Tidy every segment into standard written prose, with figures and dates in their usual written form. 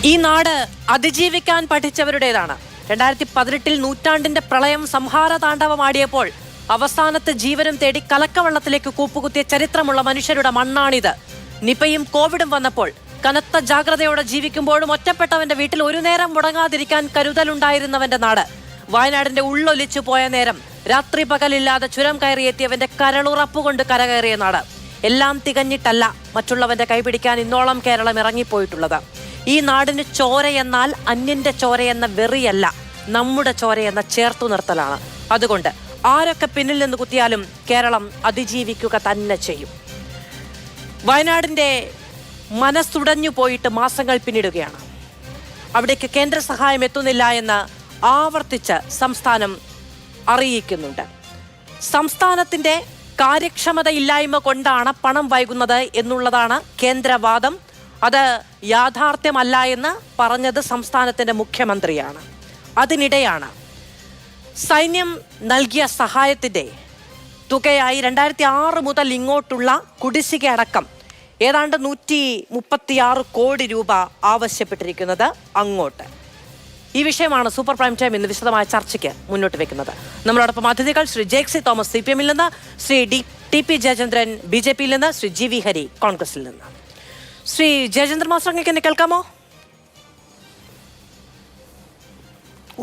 ഈ നാട് അതിജീവിക്കാൻ പഠിച്ചവരുടേതാണ്. 2018 നൂറ്റാണ്ടിന്റെ പ്രളയം സംഹാര താണ്ഡവമാടിയപ്പോൾ അവസാനത്തെ ജീവനും തേടി കലക്കവെള്ളത്തിലേക്ക് കൂപ്പുകുത്തിയ ചരിത്രമുള്ള മനുഷ്യരുടെ മണ്ണാണിത്. നിപയും കോവിഡും വന്നപ്പോൾ കനത്ത ജാഗ്രതയോടെ ജീവിക്കുമ്പോഴും ഒറ്റപ്പെട്ടവന്റെ വീട്ടിൽ ഒരു നേരം മുടങ്ങാതിരിക്കാൻ കരുതലുണ്ടായിരുന്നവന്റെ നാട്. വയനാടിന്റെ ഉള്ളൊലിച്ചു പോയ നേരം രാത്രി പകലില്ലാതെ ചുരം കയറിയെത്തിയവന്റെ കരളുറപ്പുകൊണ്ട് കരകയറിയ നാട്. എല്ലാം തികഞ്ഞിട്ടല്ല മറ്റുള്ളവന്റെ കൈപിടിക്കാൻ ഇന്നോളം കേരളം ഇറങ്ങിപ്പോയിട്ടുള്ളത്. ഈ നാടിന് ചോരയെന്നാൽ അന്യന്റെ ചോരയെന്ന വെറിയല്ല, നമ്മുടെ ചോരയെന്ന ചേർത്തു നിർത്തലാണ്. അതുകൊണ്ട് ആരൊക്കെ പിന്നിൽ നിന്ന് കുത്തിയാലും കേരളം അതിജീവിക്കുക തന്നെ ചെയ്യും. വയനാടിന്റെ മനസ്സുടഞ്ഞു പോയിട്ട് മാസങ്ങൾ പിന്നിടുകയാണ്. അവിടേക്ക് കേന്ദ്ര സഹായം എത്തുന്നില്ല എന്ന് ആവർത്തിച്ച് സംസ്ഥാനം അറിയിക്കുന്നുണ്ട്. സംസ്ഥാനത്തിന്റെ കാര്യക്ഷമതയില്ലായ്മ കൊണ്ടാണ് പണം വൈകുന്നത് എന്നുള്ളതാണ് കേന്ദ്രവാദം. അത് യാഥാർത്ഥ്യമല്ല എന്ന് പറഞ്ഞത് സംസ്ഥാനത്തിന്റെ മുഖ്യമന്ത്രിയാണ്. അതിനിടെയാണ് സൈന്യം നൽകിയ സഹായത്തിന്റെ തുകയായി 2006 മുതൽ ഇങ്ങോട്ടുള്ള കുടിശ്ശിക അടക്കം ഏതാണ്ട് 136 കോടി രൂപ ആവശ്യപ്പെട്ടിരിക്കുന്നത് അങ്ങോട്ട്. ഈ വിഷയമാണ് സൂപ്പർ പ്രൈം ടൈം ഇന്ന് വിശദമായ ചർച്ചയ്ക്ക് മുന്നോട്ട് വെക്കുന്നത്. നമ്മളോടൊപ്പം അതിഥികൾ ശ്രീ ജേക്സി തോമസ് CPM-ൽ നിന്ന്, ശ്രീ TP ജയചന്ദ്രൻ BJP-യിൽ നിന്ന്, ശ്രീ GV ഹരി കോൺഗ്രസിൽ നിന്ന്. ശ്രീ ജയചന്ദ്രൻ മാസ്റ്റർ, അങ്ങേക്ക് എന്നെ കേൾക്കാമോ?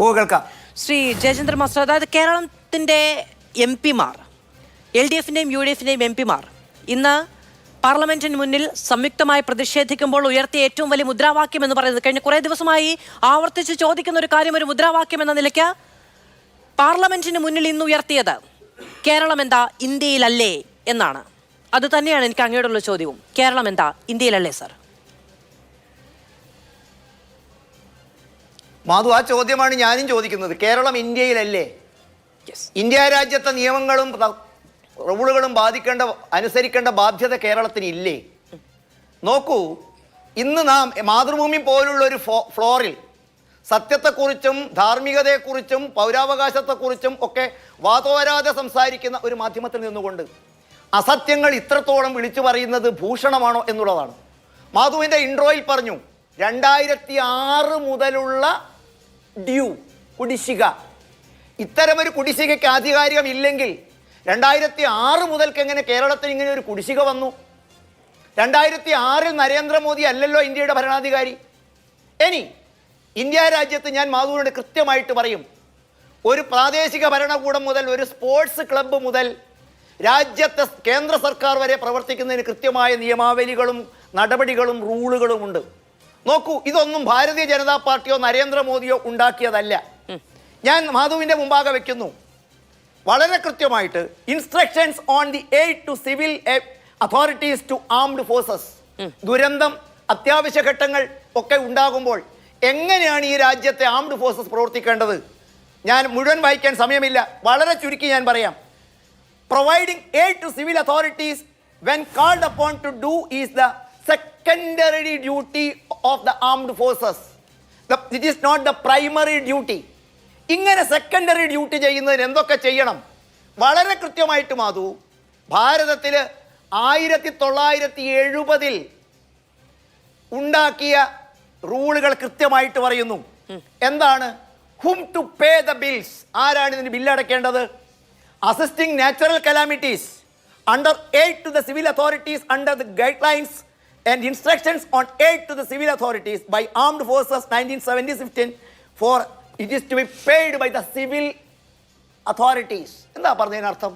ഓ, കേൾക്കാം. ശ്രീ ജയചന്ദ്രൻ മാസ്റ്റർ, അതായത് കേരളത്തിന്റെ MP-മാർ, LDF-ന്റെയും UDF-ന്റെയും MP-മാർ ഇന്ന് പാർലമെന്റിന് മുന്നിൽ സംയുക്തമായി പ്രതിഷേധിക്കുമ്പോൾ ഉയർത്തിയ ഏറ്റവും വലിയ മുദ്രാവാക്യം എന്ന് പറയുന്നത്, കഴിഞ്ഞ കുറേ ദിവസമായി ആവർത്തിച്ച് ചോദിക്കുന്ന ഒരു കാര്യം, ഒരു മുദ്രാവാക്യം എന്ന നിലയ്ക്ക് പാർലമെന്റിന് മുന്നിൽ ഇന്ന് ഉയർത്തിയത് കേരളം എന്താ ഇന്ത്യയിലല്ലേ എന്നാണ്. അത് തന്നെയാണ് എനിക്ക് അങ്ങോട്ടുള്ള ചോദ്യവും. കേരളം എന്താ ഇന്ത്യയിലല്ലേ സർ? മാധു, ആ ചോദ്യമാണ് ഞാനും ചോദിക്കുന്നത്. കേരളം ഇന്ത്യയിലല്ലേ? ഇന്ത്യ രാജ്യത്തെ നിയമങ്ങളും റൂളുകളും അനുസരിക്കേണ്ട ബാധ്യത കേരളത്തിന് ഇല്ലേ? നോക്കൂ, ഇന്ന് നാം മാതൃഭൂമി പോലുള്ള ഒരു ഫ്ലോറിൽ സത്യത്തെക്കുറിച്ചും ധാർമ്മികതയെക്കുറിച്ചും പൗരാവകാശത്തെക്കുറിച്ചും ഒക്കെ വാതോരാതെ സംസാരിക്കുന്ന ഒരു മാധ്യമത്തിൽ നിന്നുകൊണ്ട് അസത്യങ്ങൾ ഇത്രത്തോളം വിളിച്ചു പറയുന്നത് ഭൂഷണമാണോ എന്നുള്ളതാണ്. മാധുവിൻ്റെ ഇൻട്രോയിൽ പറഞ്ഞു 2006 മുതലുള്ള കുടിശ്ശിക. ഇത്തരമൊരു കുടിശ്ശികയ്ക്ക് ആധികാരികമില്ലെങ്കിൽ 2006 മുതൽക്ക് എങ്ങനെ കേരളത്തിന് ഇങ്ങനെ ഒരു കുടിശ്ശിക വന്നു? 2006 നരേന്ദ്രമോദി അല്ലല്ലോ ഇന്ത്യയുടെ ഭരണാധികാരി. ഇനി ഇന്ത്യ രാജ്യത്ത് ഞാൻ മാധുവിനോട് കൃത്യമായിട്ട് പറയും, ഒരു പ്രാദേശിക ഭരണകൂടം മുതൽ ഒരു സ്പോർട്സ് ക്ലബ്ബ് മുതൽ രാജ്യത്തെ കേന്ദ്ര സർക്കാർ വരെ പ്രവർത്തിക്കുന്നതിന് കൃത്യമായ നിയമാവലികളും നടപടികളും റൂളുകളുമുണ്ട്. നോക്കൂ, ഇതൊന്നും ഭാരതീയ ജനതാ പാർട്ടിയോ നരേന്ദ്രമോദിയോ ഉണ്ടാക്കിയതല്ല. ഞാൻ മാധുവിൻ്റെ മുമ്പാകെ വെക്കുന്നു വളരെ കൃത്യമായിട്ട് instructions on the aid to civil authorities to armed forces. ദുരന്തം, അത്യാവശ്യ ഘട്ടങ്ങൾ ഒക്കെ ഉണ്ടാകുമ്പോൾ എങ്ങനെയാണ് ഈ രാജ്യത്തെ ആംഡ് ഫോഴ്സസ് പ്രവർത്തിക്കേണ്ടത്? ഞാൻ മുഴുവൻ വായിക്കാൻ സമയമില്ല, വളരെ ചുരുക്കി ഞാൻ പറയാം. Providing aid to civil authorities when called upon to do is the secondary duty of the armed forces. It is not the primary duty. ഇങ്ങനെ സെക്കൻഡറി ഡ്യൂട്ടി ചെയ്യുന്നതിന് എന്തൊക്കെ ചെയ്യണം? വളരെ കൃത്യമായിട്ട് മാധു, ഭാരതത്തിൽ 1970 ഉണ്ടാക്കിയ റൂളുകൾ കൃത്യമായിട്ട് പറയുന്നു. എന്താണ്? whom to pay the bills. ആരാണ് ഇതിന് ബില്ലടക്കേണ്ടത്? Assisting natural calamities under aid to the civil authorities under the guidelines and instructions on aid to the civil authorities by armed forces 1970-15 for it is to be paid by the civil authorities. എന്താ പറഞ്ഞതിനർത്ഥം?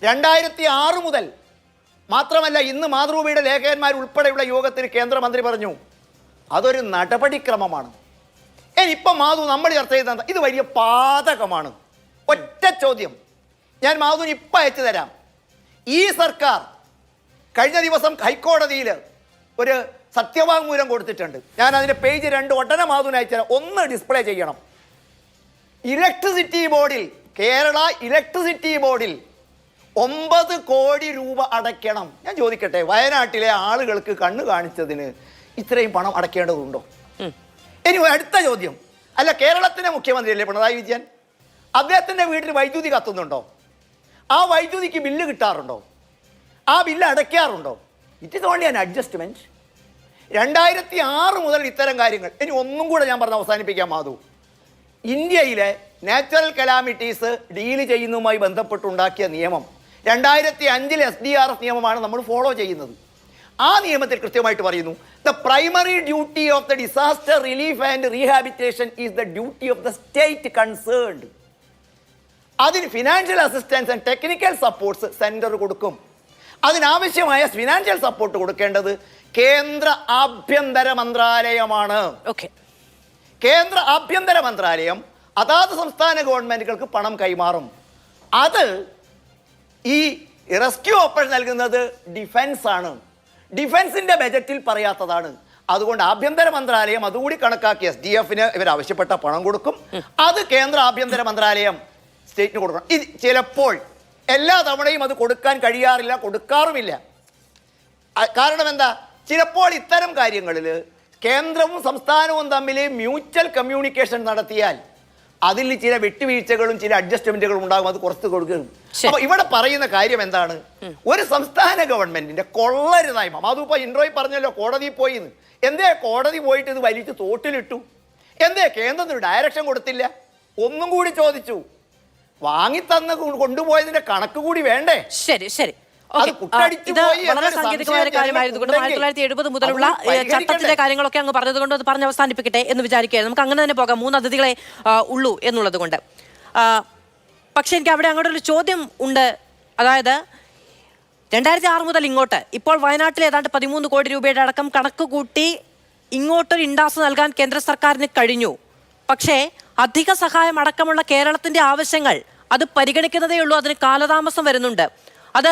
2006 മുതൽ മാത്രമല്ല, ഇന്ന് മാതൃഭൂമിയുടെ ലേഖകന്മാർ ഉൾപ്പെടെയുള്ള യോഗത്തിൽ കേന്ദ്രമന്ത്രി പറഞ്ഞു അതൊരു നടപടിക്രമമാണ്. ഇനിയിപ്പം മാധു നമ്മൾ ചർച്ച ചെയ്ത ഇത് വലിയ പാതകമാണ്. ഒറ്റ ചോദ്യം ഞാൻ മാധുവിന് ഇപ്പം അയച്ചു തരാം. ഈ സർക്കാർ കഴിഞ്ഞ ദിവസം ഹൈക്കോടതിയിൽ ഒരു സത്യവാങ്മൂലം കൊടുത്തിട്ടുണ്ട്. ഞാൻ അതിൻ്റെ പേജ് 2 ഉടനെ മാധുവിന് അയച്ചു തരാം. ഒന്ന് ഡിസ്പ്ലേ ചെയ്യണം. ഇലക്ട്രിസിറ്റി ബോർഡിൽ, കേരള ഇലക്ട്രിസിറ്റി ബോർഡിൽ 9 കോടി രൂപ അടയ്ക്കണം. ഞാൻ ചോദിക്കട്ടെ, വയനാട്ടിലെ ആളുകൾക്ക് കണ്ണ് കാണിച്ചതിന് ഇത്രയും പണം അടയ്ക്കേണ്ടതുണ്ടോ? ഇനി അടുത്ത ചോദ്യം, അല്ല കേരളത്തിൻ്റെ മുഖ്യമന്ത്രിയല്ലേ പിണറായി വിജയൻ, അദ്ദേഹത്തിൻ്റെ വീട്ടിൽ വൈദ്യുതി കത്തുന്നുണ്ടോ? ആ വൈദ്യുതിക്ക് ബില്ല് കിട്ടാറുണ്ടോ? ആ ബില്ല് അടയ്ക്കാറുണ്ടോ? It is only an adjustment. 2006 മുതൽ ഇത്തരം കാര്യങ്ങൾ. ഇനി ഒന്നും കൂടെ ഞാൻ പറഞ്ഞ് അവസാനിപ്പിക്കാം മാധു. ഇന്ത്യയിലെ നാച്ചുറൽ കലാമിറ്റീസ് ഡീല് ചെയ്യുന്നതുമായി ബന്ധപ്പെട്ടുണ്ടാക്കിയ നിയമം 2005 SDRF നിയമമാണ് നമ്മൾ ഫോളോ ചെയ്യുന്നത്. ആ നിയമത്തിൽ കൃത്യമായിട്ട് പറയുന്നു, the primary duty of the disaster relief and rehabilitation is the duty of the state concerned. അതിന് financial assistance and technical supports centre കൊടുക്കും. അതിനാവശ്യമായ ഫിനാൻഷ്യൽ സപ്പോർട്ട് കൊടുക്കേണ്ടത് കേന്ദ്ര ആഭ്യന്തര മന്ത്രാലയമാണ്. കേന്ദ്ര ആഭ്യന്തര മന്ത്രാലയം അതാത് സംസ്ഥാന ഗവൺമെന്റുകൾക്ക് പണം കൈമാറും. അത് ഈ റെസ്ക്യൂ ഓപ്പറേഷൻ നൽകുന്നത് ഡിഫൻസ് ആണ്. ഡിഫൻസിന്റെ ബജറ്റിൽ പറയാത്തതാണ്. അതുകൊണ്ട് ആഭ്യന്തര മന്ത്രാലയം അതുകൂടി കണക്കാക്കി SDF-ന് ഇവർ ആവശ്യപ്പെട്ട പണം കൊടുക്കും. അത് കേന്ദ്ര ആഭ്യന്തര മന്ത്രാലയം സ്റ്റേറ്റിന് കൊടുക്കണം. ഇത് ചിലപ്പോൾ എല്ലാ തവണയും അത് കൊടുക്കാൻ കഴിയാറില്ല, കൊടുക്കാറുമില്ല. കാരണം എന്താ? ചിലപ്പോൾ ഇത്തരം കാര്യങ്ങളിൽ കേന്ദ്രവും സംസ്ഥാനവും തമ്മിൽ മ്യൂച്വൽ കമ്മ്യൂണിക്കേഷൻ നടത്തിയാൽ അതിൽ ചില വിട്ടുവീഴ്ചകളും ചില അഡ്ജസ്റ്റ്മെന്റുകളും ഉണ്ടാകും. അത് കുറച്ച് കൊടുക്കും. അപ്പൊ ഇവിടെ പറയുന്ന കാര്യം എന്താണ്? ഒരു സംസ്ഥാന ഗവൺമെന്റിന്റെ കൊള്ളരുതായ്മ. അതിപ്പോ ഇൻട്രോയിൽ പറഞ്ഞല്ലോ കോടതിയിൽ പോയി. എന്തേ കോടതി പോയിട്ട് ഇത് വലിച്ച് തോട്ടിലിട്ടു? എന്തേ കേന്ദ്രത്തിന് ഡയറക്ഷൻ കൊടുത്തില്ല? ഒന്നും കൂടി ചോദിച്ചു. വാങ്ങിത്തന്ന് കൊണ്ടുപോയതിന്റെ കണക്ക് കൂടി വേണ്ടേ? ശരി ശരി. ഇത് വളരെ സാങ്കേതികമായ ഒരു കാര്യമായതുകൊണ്ട് 1970 മുതലുള്ള ചട്ടത്തിന്റെ കാര്യങ്ങളൊക്കെ അങ്ങ് പറഞ്ഞതുകൊണ്ട് അത് പറഞ്ഞ് അവസാനിപ്പിക്കട്ടെ എന്ന് വിചാരിക്കുകയാണ്. നമുക്ക് അങ്ങനെ തന്നെ പോകാം. 3 അതിഥികളെ ഉള്ളൂ എന്നുള്ളത് കൊണ്ട്. പക്ഷെ എനിക്ക് അവിടെ അങ്ങോട്ട് ഒരു ചോദ്യം ഉണ്ട്. അതായത് 2006 മുതൽ ഇങ്ങോട്ട് ഇപ്പോൾ വയനാട്ടിൽ ഏതാണ്ട് 13 കോടി രൂപയുടെ അടക്കം കണക്ക് കൂട്ടി ഇങ്ങോട്ടൊരു ഇൻഡാസ് നൽകാൻ കേന്ദ്ര സർക്കാരിന് കഴിഞ്ഞു. പക്ഷേ അധിക സഹായം അടക്കമുള്ള കേരളത്തിന്റെ ആവശ്യങ്ങൾ അത് പരിഗണിക്കുന്നതേ ഉള്ളൂ. അതിന് കാലതാമസം വരുന്നുണ്ട്. അത്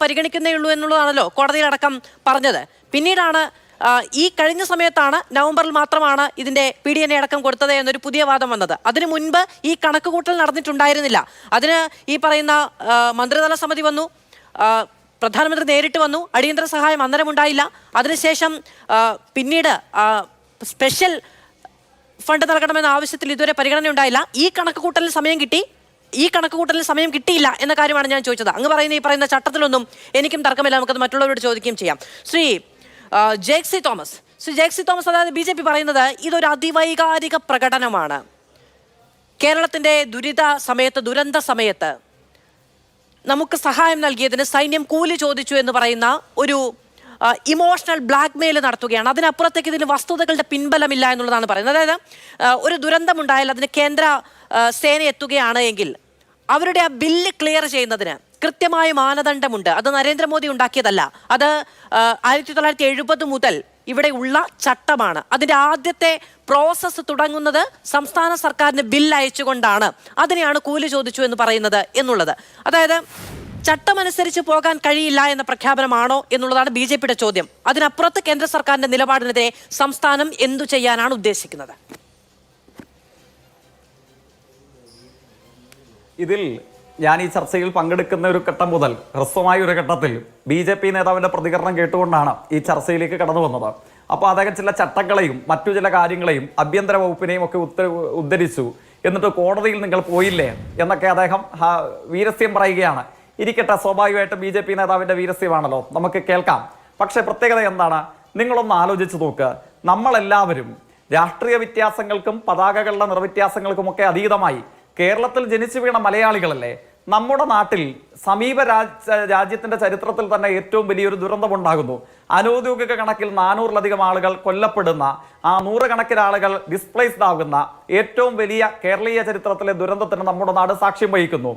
പരിഗണിക്കുന്നേ ഉള്ളൂ എന്നുള്ളതാണല്ലോ കോടതിയിലടക്കം പറഞ്ഞത്. പിന്നീടാണ് ഈ കഴിഞ്ഞ സമയത്താണ് നവംബറിൽ മാത്രമാണ് ഇതിന്റെ PDNA അടക്കം കൊടുത്തത് എന്നൊരു പുതിയ വാദം വന്നത്. അതിനു മുൻപ് ഈ കണക്ക് കൂട്ടൽ നടന്നിട്ടുണ്ടായിരുന്നില്ല. അതിന് ഈ പറയുന്ന മന്ത്രിതല സമിതി വന്നു, പ്രധാനമന്ത്രി നേരിട്ട് വന്നു, അടിയന്തര സഹായം അന്നേരം ഉണ്ടായില്ല. അതിനുശേഷം പിന്നീട് സ്പെഷ്യൽ ഫണ്ട് നൽകണമെന്ന ആവശ്യത്തിൽ ഇതുവരെ പരിഗണന ഉണ്ടായില്ല. ഈ കണക്ക് കൂട്ടലിൽ സമയം കിട്ടിയില്ല എന്ന കാര്യമാണ് ഞാൻ ചോദിച്ചത്. അങ്ങ് പറയുന്ന ഈ പറയുന്ന ചട്ടത്തിലൊന്നും എനിക്കും തർക്കമില്ല. നമുക്കത് മറ്റുള്ളവരോട് ചോദിക്കുകയും ചെയ്യാം. ശ്രീ ജേക്സി തോമസ്, അതായത് BJP പറയുന്നത് ഇതൊരു അതിവൈകാരിക പ്രകടനമാണ്. കേരളത്തിന്റെ ദുരന്ത സമയത്ത് നമുക്ക് സഹായം നൽകിയതിന് സൈന്യം കൂലി ചോദിച്ചു എന്ന് പറയുന്ന ഒരു ഇമോഷണൽ ബ്ലാക്ക് മെയിൽ നടത്തുകയാണ്. അതിനപ്പുറത്തേക്ക് ഇതിന് വസ്തുതകളുടെ പിൻബലമില്ല എന്നുള്ളതാണ് പറയുന്നത്. അതായത് ഒരു ദുരന്തമുണ്ടായാൽ അതിന് കേന്ദ്ര സേന എത്തുകയാണ് എങ്കിൽ അവരുടെ ആ ബില്ല് ക്ലിയർ ചെയ്യുന്നതിന് കൃത്യമായ മാനദണ്ഡമുണ്ട്. അത് നരേന്ദ്രമോദി ഉണ്ടാക്കിയതല്ല. അത് 1970 മുതൽ ഇവിടെ ഉള്ള ചട്ടമാണ്. അതിൻ്റെ ആദ്യത്തെ പ്രോസസ്സ് തുടങ്ങുന്നത് സംസ്ഥാന സർക്കാരിന് ബില്ല് അയച്ചുകൊണ്ടാണ്. അതിനെയാണ് കൂലി ചോദിച്ചു എന്ന് പറയുന്നത് എന്നുള്ളത്. അതായത് ചട്ടമനുസരിച്ച് പോകാൻ കഴിയില്ല എന്ന പ്രഖ്യാപനമാണോ എന്നുള്ളതാണ് BJPയുടെ ചോദ്യം. അതിനപ്പുറത്ത് കേന്ദ്ര സർക്കാരിന്റെ നിലപാടിനെതിരെ സംസ്ഥാനം എന്തു ചെയ്യാനാണ് ഉദ്ദേശിക്കുന്നത്? ഇതിൽ ഞാൻ ഈ ചർച്ചയിൽ പങ്കെടുക്കുന്ന ഒരു ഘട്ടം മുതൽ ഹ്രസ്വമായ ഒരു ഘട്ടത്തിൽ BJP നേതാവിന്റെ പ്രതികരണം കേട്ടുകൊണ്ടാണ് ഈ ചർച്ചയിലേക്ക് കടന്നു വന്നത്. അപ്പോൾ അദ്ദേഹം ചില ചട്ടങ്ങളെയും മറ്റു ചില കാര്യങ്ങളെയും ആഭ്യന്തര വകുപ്പിനെയും ഒക്കെ ഉദ്ധരിച്ചു. എന്നിട്ട് കോടതിയിൽ നിങ്ങൾ പോയില്ലേ എന്നൊക്കെ അദ്ദേഹം വീരസ്യം പറയുകയാണ്. ഇരിക്കട്ടെ, സ്വാഭാവികമായിട്ട് BJP നേതാവിന്റെ വീരസ്യമാണല്ലോ, നമുക്ക് കേൾക്കാം. പക്ഷെ പ്രത്യേകത എന്താണ്? നിങ്ങളൊന്ന് ആലോചിച്ച് നോക്ക്. നമ്മളെല്ലാവരും രാഷ്ട്രീയ വ്യത്യാസങ്ങൾക്കും പതാകകളുടെ നിറവ്യത്യാസങ്ങൾക്കും ഒക്കെ അതീതമായി കേരളത്തിൽ ജനിച്ചു വീണ മലയാളികളല്ലേ? നമ്മുടെ നാട്ടിൽ സമീപ രാജ്യത്തിന്റെ ചരിത്രത്തിൽ തന്നെ ഏറ്റവും വലിയൊരു ദുരന്തമുണ്ടാകുന്നു. അനൗദ്യോഗിക കണക്കിൽ 400-ലധികം ആളുകൾ കൊല്ലപ്പെടുന്ന, ആ 100 കണക്കിന് ആളുകൾ ഡിസ്പ്ലേസ്ഡ് ആകുന്ന ഏറ്റവും വലിയ കേരളീയ ചരിത്രത്തിലെ ദുരന്തത്തിന് നമ്മുടെ നാട് സാക്ഷ്യം വഹിക്കുന്നു.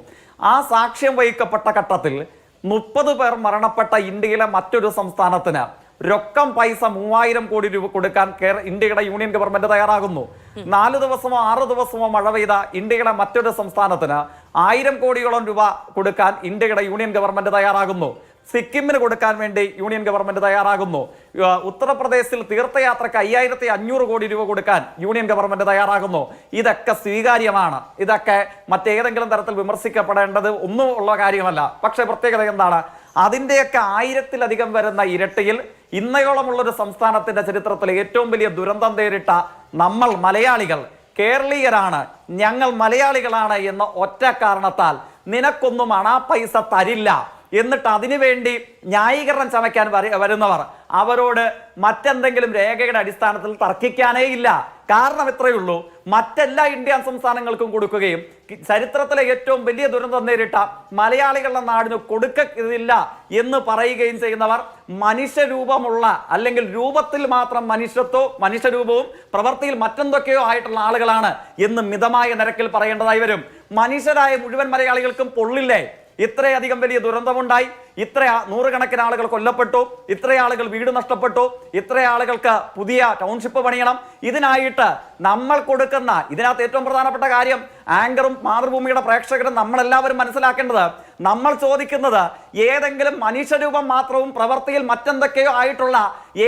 ആ സാക്ഷ്യം വഹിക്കപ്പെട്ട ഘട്ടത്തിൽ 30 പേർ മരണപ്പെട്ട ഇന്ത്യയിലെ മറ്റൊരു സംസ്ഥാനത്തിന് രൊക്കം പൈസ 3000 കോടി രൂപ കൊടുക്കാൻ ഇന്ത്യയുടെ യൂണിയൻ ഗവൺമെന്റ് തയ്യാറാകുന്നു. 4 ദിവസമോ 6 ദിവസമോ മഴ പെയ്ത ഇന്ത്യയുടെ മറ്റൊരു സംസ്ഥാനത്തിന് 1000 കോടിയോളം രൂപ കൊടുക്കാൻ ഇന്ത്യയുടെ യൂണിയൻ ഗവൺമെന്റ് തയ്യാറാകുന്നു. സിക്കിമിന് കൊടുക്കാൻ വേണ്ടി യൂണിയൻ ഗവൺമെന്റ് തയ്യാറാകുന്നു. ഉത്തർപ്രദേശിൽ തീർത്ഥയാത്രയ്ക്ക് 5500 കോടി രൂപ കൊടുക്കാൻ യൂണിയൻ ഗവൺമെന്റ് തയ്യാറാകുന്നു. ഇതൊക്കെ സ്വീകാര്യമാണ്. ഇതൊക്കെ മറ്റേതെങ്കിലും തരത്തിൽ വിമർശിക്കപ്പെടേണ്ടത് ഒന്നും ഉള്ള കാര്യമല്ല. പക്ഷേ പ്രത്യേകത എന്താണ്? അതിൻ്റെയൊക്കെ 1000-ലധികം വരുന്ന ഇരട്ടിയിൽ ഇന്നയോളമുള്ളൊരു സംസ്ഥാനത്തിന്റെ ചരിത്രത്തിലെ ഏറ്റവും വലിയ ദുരന്തം നേരിട്ട നമ്മൾ മലയാളികൾ കേരളീയരാണ്, ഞങ്ങൾ മലയാളികളാണ് എന്ന ഒറ്റ കാരണത്താൽ നിനക്കൊന്നും അണാ പൈസ തരില്ല എന്നിട്ട് അതിനുവേണ്ടി ന്യായീകരണം ചമയ്ക്കാൻ വരുന്നവർ അവരോട് മറ്റെന്തെങ്കിലും രേഖയുടെ അടിസ്ഥാനത്തിൽ തർക്കിക്കാനേ ഇല്ല. കാരണം ഇത്രയേ ഉള്ളൂ, മറ്റെല്ലാ ഇന്ത്യൻ സംസ്ഥാനങ്ങൾക്കും കൊടുക്കുകയും ചരിത്രത്തിലെ ഏറ്റവും വലിയ ദുരന്തം നേരിട്ട മലയാളികളുടെ നാടിന് കൊടുക്കില്ല എന്ന് പറയുകയും ചെയ്യുന്നവർ മനുഷ്യരൂപമുള്ള അല്ലെങ്കിൽ രൂപത്തിൽ മാത്രം മനുഷ്യരൂപവും പ്രവൃത്തിയിൽ മറ്റെന്തൊക്കെയോ ആയിട്ടുള്ള ആളുകളാണ് എന്ന് മിതമായ നിരക്കിൽ പറയേണ്ടതായി വരും. മനുഷ്യരായ മുഴുവൻ മലയാളികൾക്കും പൊള്ളില്ലേ? ഇത്രയധികം വലിയ ദുരന്തമുണ്ടായി, ഇത്ര നൂറുകണക്കിന് ആളുകൾ കൊല്ലപ്പെട്ടു, ഇത്ര ആളുകൾ വീട് നഷ്ടപ്പെട്ടു, ഇത്ര ആളുകൾക്ക് പുതിയ ടൗൺഷിപ്പ് പണിയണം. ഇതിനായിട്ട് നമ്മൾ കൊടുക്കുന്ന, ഇതിനകത്ത് ഏറ്റവും പ്രധാനപ്പെട്ട കാര്യം ആങ്കറും മാതൃഭൂമിയുടെ പ്രേക്ഷകരും നമ്മളെല്ലാവരും മനസ്സിലാക്കേണ്ടത്, നമ്മൾ ചോദിക്കുന്നത് ഏതെങ്കിലും മനുഷ്യരൂപം മാത്രവും പ്രവൃത്തിയിൽ മറ്റെന്തൊക്കെയോ ആയിട്ടുള്ള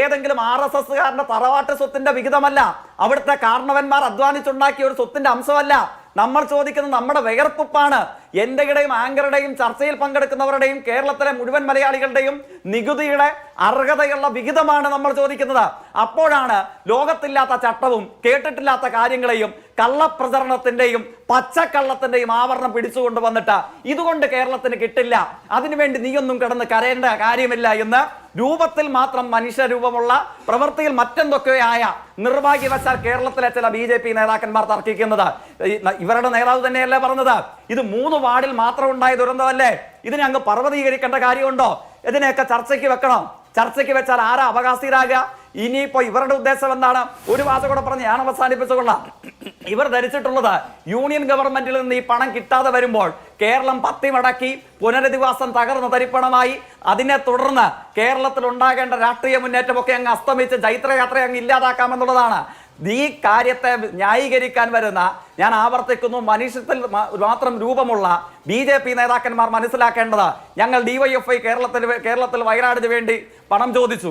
ഏതെങ്കിലും RSSകാരന്റെ തറവാട്ട് സ്വത്തിന്റെ വിഹിതമല്ല, അവിടുത്തെ കാരണവന്മാർ അധ്വാനിച്ചുണ്ടാക്കിയ ഒരു സ്വത്തിന്റെ അംശമല്ല. നമ്മൾ ചോദിക്കുന്നത് നമ്മുടെ വിയർപ്പാണ്. എന്റെയും ആങ്കറുടെയും ചർച്ചയിൽ പങ്കെടുക്കുന്നവരുടെയും കേരളത്തിലെ മുഴുവൻ മലയാളികളുടെയും നികുതിയുടെ അർഹതയുള്ള വിഹിതമാണ് നമ്മൾ ചോദിക്കുന്നത്. അപ്പോഴാണ് ലോകത്തില്ലാത്ത ചട്ടവും കേട്ടിട്ടില്ലാത്ത കാര്യങ്ങളെയും കള്ളപ്രചരണത്തിന്റെയും പച്ചക്കള്ളത്തിന്റെയും ആവരണം പിടിച്ചുകൊണ്ട് വന്നിട്ട് ഇതുകൊണ്ട് കേരളത്തിന് കിട്ടില്ല, അതിനുവേണ്ടി നീയൊന്നും കിടന്ന് കരയേണ്ട കാര്യമില്ല എന്ന് രൂപത്തിൽ മാത്രം മനുഷ്യരൂപമുള്ള പ്രവൃത്തിയിൽ മറ്റെന്തൊക്കെയായ നിർഭാഗ്യവശാൽ കേരളത്തിലെ ചില BJP നേതാക്കന്മാർ തർക്കിക്കുന്നത്. ഇവരുടെ നേതാവ് തന്നെയല്ലേ പറഞ്ഞത്, ഇത് 3 വാർഡിൽ മാത്രം ഉണ്ടായ ദുരന്തമല്ലേ, ഇതിനെ അങ്ങ് പർവ്വതീകരിക്കേണ്ട കാര്യമുണ്ടോ? ഇതിനെയൊക്കെ ചർച്ചയ്ക്ക് വെക്കണം. ചർച്ചയ്ക്ക് വെച്ചാൽ ആരാ അവകാശിരാകുക? ഇനിയിപ്പോ ഇവരുടെ ഉദ്ദേശം എന്താണ്? ഒരു വാചകം കൂടെ പറഞ്ഞ് ഞാൻ അവസാനിപ്പിച്ചുകൊള്ളാം. ഇവർ ധരിച്ചിട്ടുള്ളത് യൂണിയൻ ഗവൺമെന്റിൽ നിന്ന് ഈ പണം കിട്ടാതെ വരുമ്പോൾ കേരളം പത്തിമടക്കി പുനരധിവാസം തകർന്ന തരിപ്പണമായി, അതിനെ തുടർന്ന് കേരളത്തിൽ ഉണ്ടാകേണ്ട രാഷ്ട്രീയ മുന്നേറ്റമൊക്കെ അങ്ങ് അസ്തമിച്ച് ജൈത്രയാത്ര അങ്ങ് ഇല്ലാതാക്കാമെന്നുള്ളതാണ്. ഈ കാര്യത്തെ ന്യായീകരിക്കാൻ വരുന്ന, ഞാൻ ആവർത്തിക്കുന്നു, മനുഷ്യത്തിൽ മാത്രം രൂപമുള്ള BJP നേതാക്കന്മാർ മനസ്സിലാക്കേണ്ടത്, ഞങ്ങൾ DYFI കേരളത്തിൽ വയനാടിന് വേണ്ടി പണം ചോദിച്ചു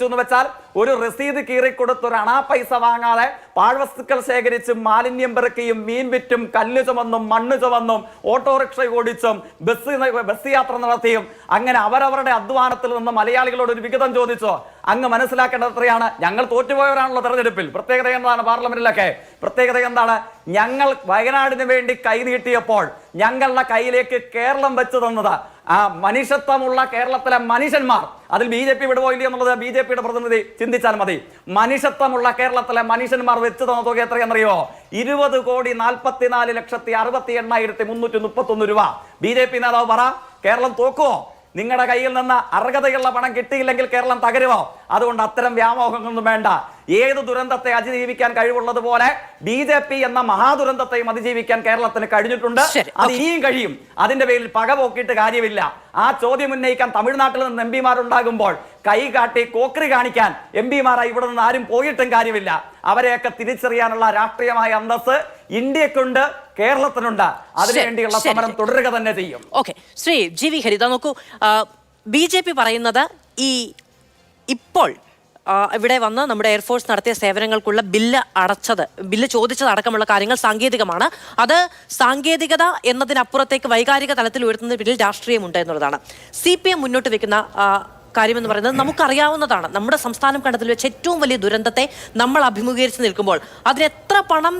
എന്ന് വെച്ചാൽ ഒരു രസീത് കീറിക്കൊടുത്ത് ഒരു അണാ പൈസ വാങ്ങാതെ പാഴ്വസ്തുക്കൾ ശേഖരിച്ചും മാലിന്യം പെറുക്കിയും മീൻ വിറ്റും കല്ല് ചുമന്നും മണ്ണ് ചുമന്നും ഓട്ടോറിക്ഷ ഓടിച്ചും ബസ് യാത്ര നടത്തിയും അങ്ങനെ അവരവരുടെ അധ്വാനത്തിൽ നിന്ന് മലയാളികളോട് ഒരു വിഹിതം ചോദിച്ചോ? അങ്ങ് മനസ്സിലാക്കേണ്ടത് എത്രയാണ്? ഞങ്ങൾ തോറ്റുപോയവരാണല്ലോ തെരഞ്ഞെടുപ്പിൽ. പ്രത്യേകത എന്താണ്? പാർലമെന്റിലൊക്കെ പ്രത്യേകത എന്താണ്? ഞങ്ങൾ വയനാടിന് വേണ്ടി കൈ നീട്ടിയപ്പോൾ ഞങ്ങളുടെ കയ്യിലേക്ക് കേരളം വെച്ച് തന്നത് ആ മനുഷ്യത്വമുള്ള കേരളത്തിലെ മനുഷ്യന്മാർ, അതിൽ BJP വിടുപോയില്ല എന്നുള്ളത് BJPയുടെ പ്രതിനിധി ചിന്തിച്ചാൽ മതി. മനുഷ്യത്വമുള്ള കേരളത്തിലെ മനുഷ്യന്മാർ വെച്ച് തന്ന തുക എത്രയെന്നറിയോ? 20,44,68,331 രൂപ. BJP നേതാവ് പറ, കേരളം തോക്കുവോ? നിങ്ങളുടെ കയ്യിൽ നിന്ന് അർഹതയുള്ള പണം കിട്ടിയില്ലെങ്കിൽ കേരളം തകരുമോ? അതുകൊണ്ട് അത്തരം വ്യാമോഹങ്ങളൊന്നും വേണ്ട. ഏത് ദുരന്തത്തെ അതിജീവിക്കാൻ കഴിവുള്ളതുപോലെ BJP എന്ന മഹാദുരന്തത്തെയും അതിജീവിക്കാൻ കേരളത്തിന് കഴിഞ്ഞിട്ടുണ്ട്. അത് ഇനിയും കഴിയും. അതിന്റെ പേരിൽ പക പോക്കിയിട്ട് കാര്യമില്ല. ആ ചോദ്യം ഉന്നയിക്കാൻ തമിഴ്നാട്ടിൽ നിന്ന് MP-മാരുണ്ടാകുമ്പോൾ കൈ കാട്ടി കോക്രി കാണിക്കാൻ MP-മാരായി ഇവിടെ നിന്ന് ആരും പോയിട്ടും കാര്യമില്ല. അവരെയൊക്കെ തിരിച്ചറിയാനുള്ള രാഷ്ട്രീയമായ അന്തസ്സ് ഇന്ത്യക്കുണ്ട്, കേരളത്തിനുണ്ട്. അതിനുവേണ്ടിയുള്ള സമരം തുടരുക തന്നെ ചെയ്യും. ഓക്കെ, ശ്രീ GV ഹരിത, നോക്കൂ, BJP പറയുന്നത് ഇപ്പോൾ ഇവിടെ വന്ന് നമ്മുടെ എയർഫോഴ്സ് നടത്തിയ സേവനങ്ങൾക്കുള്ള ബില്ല് ചോദിച്ചത് അടക്കമുള്ള കാര്യങ്ങൾ സാങ്കേതികമാണ്. അത് സാങ്കേതികത എന്നതിനപ്പുറത്തേക്ക് വൈകാരിക തലത്തിൽ ഉയർത്തുന്ന പിന്നിൽ രാഷ്ട്രീയമുണ്ട് എന്നുള്ളതാണ്. CPM മുന്നോട്ട് വെക്കുന്ന കാര്യമെന്ന് പറയുന്നത് നമുക്കറിയാവുന്നതാണ്. നമ്മുടെ സംസ്ഥാനം കണ്ടതിൽ വെച്ച് ഏറ്റവും വലിയ ദുരന്തത്തെ നമ്മൾ അഭിമുഖീകരിച്ച് നിൽക്കുമ്പോൾ അതിനെത്ര പണം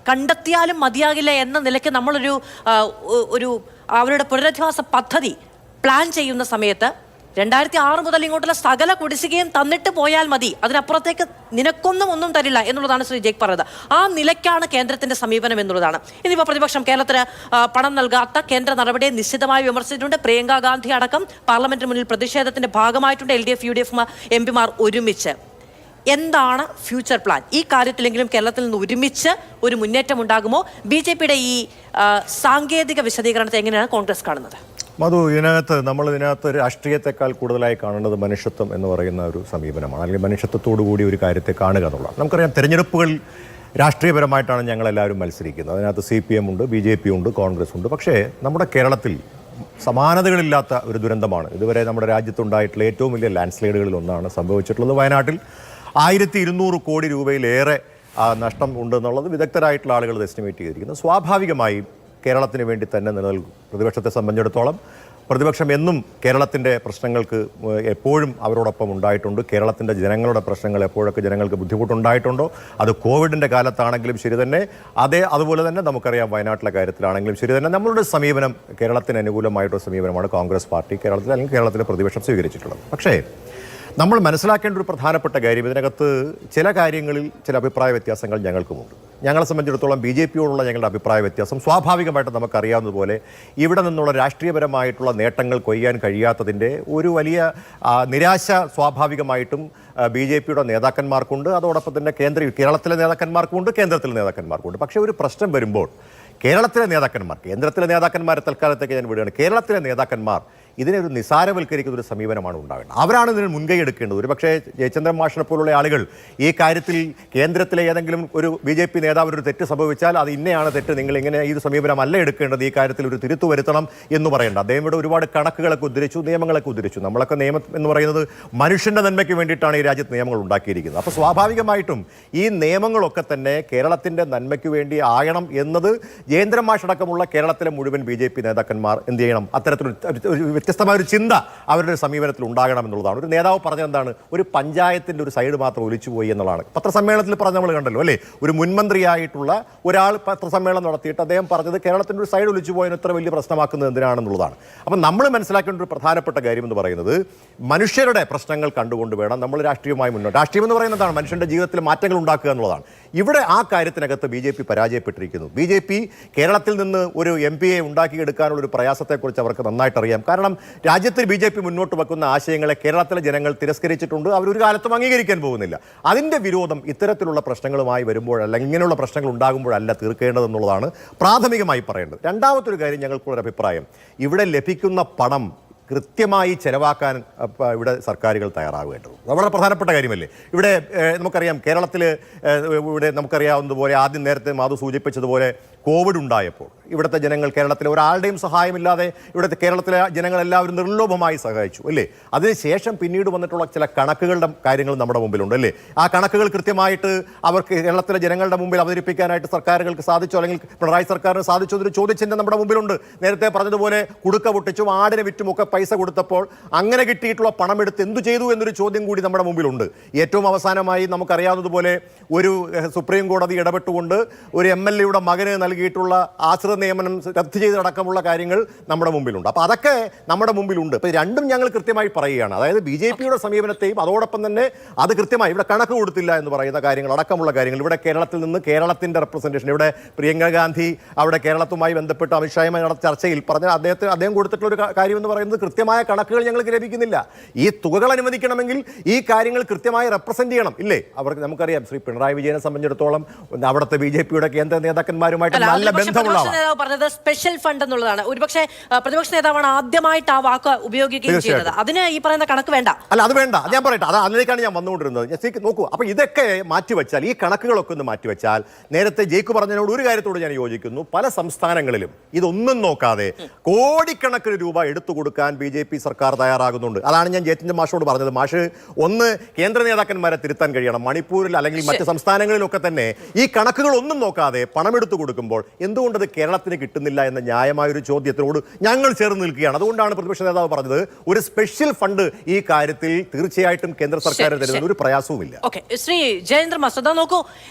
കണ്ടെത്തിയാലും മതിയാകില്ല എന്ന നിലയ്ക്ക് നമ്മളൊരു അവരുടെ പുനരധിവാസ പദ്ധതി പ്ലാൻ ചെയ്യുന്ന സമയത്ത് 2006 മുതൽ ഇങ്ങോട്ടുള്ള സകല കുടിശ്ശികയും തന്നിട്ട് പോയാൽ മതി, അതിനപ്പുറത്തേക്ക് ഒന്നും തരില്ല എന്നുള്ളതാണ് ശ്രീ ജേക്ക് പറഞ്ഞത്. ആ നിലയ്ക്കാണ് കേന്ദ്രത്തിന്റെ സമീപനം എന്നുള്ളതാണ്. ഇനിയിപ്പോൾ പ്രതിപക്ഷം കേരളത്തിന് പണം നൽകാത്ത കേന്ദ്ര നടപടിയെ നിശ്ചിതമായി വിമർശിച്ചിട്ടുണ്ട്. പ്രിയങ്ക ഗാന്ധി അടക്കം പാർലമെന്റിന് മുന്നിൽ പ്രതിഷേധത്തിന്റെ ഭാഗമായിട്ടുണ്ട്. LDF UDF MP-മാർ ഒരുമിച്ച്. എന്താണ് ഫ്യൂച്ചർ പ്ലാൻ? ഈ കാര്യത്തിലെങ്കിലും കേരളത്തിൽ നിന്ന് ഒരുമിച്ച് ഒരു മുന്നേറ്റം ഉണ്ടാകുമോ? BJPയുടെ ഈ സാങ്കേതിക വിശദീകരണത്തെ എങ്ങനെയാണ് കോൺഗ്രസ് കാണുന്നത്? മധു, ഇതിനകത്ത് രാഷ്ട്രീയത്തെക്കാൾ കൂടുതലായി കാണേണ്ടത് മനുഷ്യത്വം എന്ന് പറയുന്ന ഒരു സമീപനമാണ്, അല്ലെങ്കിൽ മനുഷ്യത്വത്തോടു കൂടി ഒരു കാര്യത്തെ കാണുക എന്നുള്ളതാണ്. നമുക്കറിയാം, തെരഞ്ഞെടുപ്പുകൾ രാഷ്ട്രീയപരമായിട്ടാണ് ഞങ്ങളെല്ലാവരും മത്സരിക്കുന്നത്. അതിനകത്ത് CPM ഉണ്ട്, BJP ഉണ്ട്, കോൺഗ്രസ് ഉണ്ട്. പക്ഷേ നമ്മുടെ കേരളത്തിൽ സമാനതകളില്ലാത്ത ഒരു ദുരന്തമാണ് ഇതുവരെ നമ്മുടെ രാജ്യത്തുണ്ടായിട്ടുള്ള ഏറ്റവും വലിയ ലാൻഡ്സ്ലൈഡുകളിൽ ഒന്നാണ് സംഭവിച്ചിട്ടുള്ളത്. വയനാട്ടിൽ 1200 കോടി രൂപയിലേറെ നഷ്ടം ഉണ്ടെന്നുള്ളത് വിദഗ്ധരായിട്ടുള്ള ആളുകൾ എസ്റ്റിമേറ്റ് ചെയ്തിരിക്കുന്നത്. സ്വാഭാവികമായും കേരളത്തിന് വേണ്ടി തന്നെ നിലനിൽക്കും. പ്രതിപക്ഷത്തെ സംബന്ധിച്ചിടത്തോളം പ്രതിപക്ഷം എന്നും കേരളത്തിൻ്റെ പ്രശ്നങ്ങൾക്ക് എപ്പോഴും അവരോടൊപ്പം ഉണ്ടായിട്ടുണ്ട്. കേരളത്തിൻ്റെ ജനങ്ങളുടെ പ്രശ്നങ്ങൾ എപ്പോഴൊക്കെ ജനങ്ങൾക്ക് ബുദ്ധിമുട്ടുണ്ടായിട്ടുണ്ടോ, അത് കോവിഡിൻ്റെ കാലത്താണെങ്കിലും ശരി തന്നെ, അതുപോലെ തന്നെ നമുക്കറിയാം വയനാട്ടിലെ കാര്യത്തിലാണെങ്കിലും ശരി തന്നെ, നമ്മളുടെ സമീപനം കേരളത്തിന് അനുകൂലമായിട്ടൊരു സമീപനമാണ് കോൺഗ്രസ് പാർട്ടി കേരളത്തിൽ അല്ലെങ്കിൽ കേരളത്തിലെ പ്രതിപക്ഷം സ്വീകരിച്ചിട്ടുള്ളത്. പക്ഷേ നമ്മൾ മനസ്സിലാക്കേണ്ട ഒരു പ്രധാനപ്പെട്ട കാര്യം, ഇതിനകത്ത് ചില കാര്യങ്ങളിൽ ചില അഭിപ്രായ വ്യത്യാസങ്ങൾ ഞങ്ങൾക്കുമുണ്ട്. ഞങ്ങളെ സംബന്ധിച്ചിടത്തോളം BJPയോടുള്ള ഞങ്ങളുടെ അഭിപ്രായ വ്യത്യാസം സ്വാഭാവികമായിട്ട് നമുക്കറിയാവുന്നതുപോലെ ഇവിടെ നിന്നുള്ള രാഷ്ട്രീയപരമായിട്ടുള്ള നേട്ടങ്ങൾ കൊയ്യാൻ കഴിയാത്തതിൻ്റെ ഒരു വലിയ നിരാശ സ്വാഭാവികമായിട്ടും BJPയുടെ നേതാക്കന്മാർക്കുണ്ട്. അതോടൊപ്പം തന്നെ കേരളത്തിലെ നേതാക്കന്മാർക്കുണ്ട്, കേന്ദ്രത്തിലെ നേതാക്കന്മാർക്കുണ്ട്. പക്ഷേ ഒരു പ്രശ്നം വരുമ്പോൾ കേരളത്തിലെ നേതാക്കന്മാർ, കേന്ദ്രത്തിലെ നേതാക്കന്മാരെ തൽക്കാലത്തേക്ക് ഞാൻ വിടുകയാണ്, കേരളത്തിലെ നേതാക്കന്മാർ ഇതിനെ ഒരു നിസാരവൽക്കരിക്കുന്ന ഒരു സമീപനമാണ് ഉണ്ടാവേണ്ടത്. അവരാണ് ഇതിന് മുൻകൈ എടുക്കേണ്ടത്. ഒരു പക്ഷേ ജയചന്ദ്രൻ മാഷിനെ പോലുള്ള ആളുകൾ ഈ കാര്യത്തിൽ കേന്ദ്രത്തിലെ ഏതെങ്കിലും ഒരു BJP നേതാവ് ഒരു തെറ്റ് സംഭവിച്ചാൽ അത് ഇന്നയാണ് തെറ്റ്, നിങ്ങൾ ഇങ്ങനെ ഈ ഒരു സമീപനമല്ല എടുക്കേണ്ടത്, ഈ കാര്യത്തിൽ ഒരു തിരുത്തു വരുത്തണം എന്ന് പറയേണ്ട. അദ്ദേഹം ഇവിടെ ഒരുപാട് കണക്കുകളൊക്കെ ഉദ്ധരിച്ചു, നിയമങ്ങളൊക്കെ ഉദ്ധരിച്ചു. നമ്മളൊക്കെ നിയമം എന്ന് പറയുന്നത് മനുഷ്യൻ്റെ നന്മയ്ക്ക് വേണ്ടിയിട്ടാണ് ഈ രാജ്യത്ത് നിയമങ്ങൾ ഉണ്ടാക്കിയിരിക്കുന്നത്. അപ്പോൾ സ്വാഭാവികമായിട്ടും ഈ നിയമങ്ങളൊക്കെ തന്നെ കേരളത്തിൻ്റെ നന്മയ്ക്ക് വേണ്ടി ആകണം എന്നത് ജയേന്ദ്രൻ മാഷടക്കമുള്ള കേരളത്തിലെ മുഴുവൻ BJP നേതാക്കന്മാർ എന്ത് ചെയ്യണം, അത്തരത്തിലൊരു വ്യത്യസ്തമായ ഒരു ചിന്ത അവരുടെ സമീപനത്തിൽ ഉണ്ടാകണം എന്നുള്ളതാണ്. ഒരു നേതാവ് പറഞ്ഞെന്താണ്, ഒരു പഞ്ചായത്തിൻ്റെ ഒരു സൈഡ് മാത്രം ഒലിച്ചുപോയി എന്നുള്ളതാണ്. പത്രസമ്മേളനത്തിൽ പറഞ്ഞ നമ്മൾ കണ്ടല്ലോ അല്ലേ, ഒരു മുൻമന്ത്രിയായിട്ടുള്ള ഒരാൾ പത്രസമ്മേളനം നടത്തിയിട്ട് അദ്ദേഹം പറഞ്ഞത് കേരളത്തിൻ്റെ ഒരു സൈഡ് ഒലിച്ചുപോയതിന് ഇത്ര വലിയ പ്രശ്നമാക്കുന്നത് എന്തിനാണെന്നുള്ളതാണ്. അപ്പം നമ്മൾ മനസ്സിലാക്കേണ്ട ഒരു പ്രധാനപ്പെട്ട കാര്യം എന്ന് പറയുന്നത്, മനുഷ്യരുടെ പ്രശ്നങ്ങൾ കണ്ടുകൊണ്ട് വേണം നമ്മൾ രാഷ്ട്രീയമായി മുന്നോട്ട്. രാഷ്ട്രീയം എന്ന് പറയുന്നതാണ് മനുഷ്യൻ്റെ ജീവിതത്തിൽ മാറ്റങ്ങൾ ഉണ്ടാക്കുക എന്നുള്ളതാണ്. ഇവിടെ ആ കാര്യത്തിനകത്ത് BJP പരാജയപ്പെട്ടിരിക്കുന്നു. BJP കേരളത്തിൽ നിന്ന് ഒരു MPയെ ഉണ്ടാക്കിയെടുക്കാനുള്ള ഒരു പ്രയാസത്തെക്കുറിച്ച് അവർക്ക് നന്നായിട്ട് അറിയാം. കാരണം രാജ്യത്തിൽ BJP മുന്നോട്ട് വെക്കുന്ന ആശയങ്ങളെ കേരളത്തിലെ ജനങ്ങൾ തിരസ്കരിച്ചിട്ടുണ്ട്, അവരൊരു കാലത്തും അംഗീകരിക്കാൻ പോകുന്നില്ല. അതിൻ്റെ വിരോധം ഇത്തരത്തിലുള്ള പ്രശ്നങ്ങളുമായി വരുമ്പോഴല്ല, ഇങ്ങനെയുള്ള പ്രശ്നങ്ങൾ ഉണ്ടാകുമ്പോഴല്ല തീർക്കേണ്ടതെന്നുള്ളതാണ് പ്രാഥമികമായി പറയേണ്ടത്. രണ്ടാമത്തെ ഒരു കാര്യം, ഞങ്ങൾക്കുള്ളൊരു അഭിപ്രായം, ഇവിടെ ലഭിക്കുന്ന പണം കൃത്യമായി ചെലവാക്കാൻ ഇവിടെ സർക്കാരുകൾ തയ്യാറാവേണ്ടത് വളരെ പ്രധാനപ്പെട്ട കാര്യമല്ലേ. ഇവിടെ നമുക്കറിയാം, കേരളത്തിൽ ഇവിടെ നമുക്കറിയാവുന്നതുപോലെ ആദ്യം നേരത്തെ മാധു സൂചിപ്പിച്ചതുപോലെ കോവിഡ് ഉണ്ടായപ്പോൾ ഇവിടുത്തെ ജനങ്ങൾ കേരളത്തിലെ ഒരാളുടെയും സഹായമില്ലാതെ ഇവിടുത്തെ കേരളത്തിലെ ജനങ്ങളെല്ലാവരും നിർലോഭമായി സഹായിച്ചു അല്ലേ. അതിനുശേഷം പിന്നീട് വന്നിട്ടുള്ള ചില കണക്കുകളുടെ കാര്യങ്ങൾ നമ്മുടെ മുമ്പിലുണ്ട് അല്ലേ. ആ കണക്കുകൾ കൃത്യമായിട്ട് അവർക്ക് കേരളത്തിലെ ജനങ്ങളുടെ മുമ്പിൽ അവതരിപ്പിക്കാനായിട്ട് സർക്കാരുകൾക്ക് സാധിച്ചു, അല്ലെങ്കിൽ പിണറായി സർക്കാരിന് സാധിച്ചു എന്നൊരു ചോദ്യചിഹ്നം നമ്മുടെ മുമ്പിലുണ്ട്. നേരത്തെ പറഞ്ഞതുപോലെ കുടുക്ക പൊട്ടിച്ചും ആടിനെ വിറ്റുമൊക്കെ പൈസ കൊടുത്തപ്പോൾ അങ്ങനെ കിട്ടിയിട്ടുള്ള പണമെടുത്ത് എന്തു ചെയ്തു എന്നൊരു ചോദ്യം കൂടി നമ്മുടെ മുമ്പിലുണ്ട്. ഏറ്റവും അവസാനമായി നമുക്കറിയാവുന്നതുപോലെ ഒരു സുപ്രീം കോടതി ഇടപെട്ടുകൊണ്ട് ഒരു MLAയുടെ മകന് നൽകിയിട്ടുള്ള ആശ്രിത നിയമനം റദ്ദ് ചെയ്തടക്കമുള്ള കാര്യങ്ങൾ നമ്മുടെ മുമ്പിലുണ്ട്. അപ്പോൾ അതൊക്കെ നമ്മുടെ മുമ്പിലുണ്ട്. ഇപ്പോൾ രണ്ടും ഞങ്ങൾ കൃത്യമായി പറയുകയാണ്. അതായത് BJPയുടെ സമീപനത്തെയും അതോടൊപ്പം തന്നെ അത് കൃത്യമായി ഇവിടെ കണക്ക് കൊടുത്തില്ല എന്ന് പറയുന്ന കാര്യങ്ങൾ അടക്കമുള്ള കാര്യങ്ങൾ, ഇവിടെ കേരളത്തിൽ നിന്ന് കേരളത്തിൻ്റെ റെപ്രസെൻറ്റേഷൻ, ഇവിടെ പ്രിയങ്ക ഗാന്ധി അവിടെ കേരളത്തുമായി ബന്ധപ്പെട്ട് അമിത്ഷായുമായി നടന്ന ചർച്ചയിൽ പറഞ്ഞ അദ്ദേഹം കൊടുത്തിട്ടുള്ള ഒരു കാര്യം എന്ന് പറയുന്നത് കൃത്യമായ കണക്കുകൾ ഞങ്ങൾക്ക് ലഭിക്കുന്നില്ല. ഈ തുകകൾ അനുവദിക്കണമെങ്കിൽ ഈ കാര്യങ്ങൾ കൃത്യമായി റെപ്രസെന്റ് ചെയ്യണം ഇല്ലേ. അവർക്ക് നമുക്കറിയാം, ശ്രീ പിണറായി വിജയനെ സംബന്ധിച്ചിടത്തോളം അവിടുത്തെ BJPയുടെ കേന്ദ്ര നേതാക്കന്മാരുമായിട്ട് നല്ല ബന്ധമുള്ള നേതാവ് പറഞ്ഞത് സ്പെഷ്യൽ ഫണ്ട് എന്നുള്ളതാണ്. ഒരുപക്ഷെ പ്രതിപക്ഷ നേതാവാണ് ആദ്യമായിട്ട് ആ വാക്ക് ഉപയോഗിക്കുകയും ചെയ്യുന്നത്. അതിന് ഈ പറയുന്ന കണക്ക് വേണ്ട. അല്ല, അത് വേണ്ട, ഞാൻ പറയട്ടെ, അത് അതിലേക്കാണ് ഞാൻ വന്നുകൊണ്ടിരുന്നത്. നോക്കൂ, അപ്പൊ ഇതൊക്കെ മാറ്റിവെച്ചാൽ, ഈ കണക്കുകളൊക്കെ ഒന്ന് മാറ്റിവെച്ചാൽ, നേരത്തെ ജയിക്ക് പറഞ്ഞതിനോട് ഒരു കാര്യത്തോട് ഞാൻ യോജിക്കുന്നു. പല സംസ്ഥാനങ്ങളിലും ഇതൊന്നും നോക്കാതെ കോടിക്കണക്കിന് രൂപ എടുത്തു കൊടുക്കാൻ BJP സർക്കാർ തയ്യാറാകുന്നുണ്ട്. അതാണ് ഞാൻ ജയചന്ദ്രൻ മാഷോട് പറഞ്ഞത്. മാഷ് ഒന്ന് കേന്ദ്ര നേതാക്കന്മാരെ തിരുത്താൻ കഴിയണം. മണിപ്പൂരിൽ അല്ലെങ്കിൽ മറ്റ് സംസ്ഥാനങ്ങളിലൊക്കെ തന്നെ ഈ കണക്കുകൾ ഒന്നും നോക്കാതെ പണമെടുത്തു കൊടുക്കുമ്പോൾ എന്തുകൊണ്ടത് കേരളത്തിന് കിട്ടുന്നില്ല എന്ന ന്യായമായൊരു ചോദ്യത്തിനോട് ഞങ്ങൾ ചേർന്ന് നിൽക്കുകയാണ്. അതുകൊണ്ടാണ് പ്രതിപക്ഷ നേതാവ് പറഞ്ഞത് ഒരു സ്പെഷ്യൽ ഫണ്ട് ഈ കാര്യത്തിൽ തീർച്ചയായിട്ടും കേന്ദ്ര സർക്കാർ തരുന്ന ഒരു പ്രയാസവുമില്ല. ഓക്കെ, ശ്രീ ജയേന്ദ്ര മാസ്റ്റർ നോക്കൂ,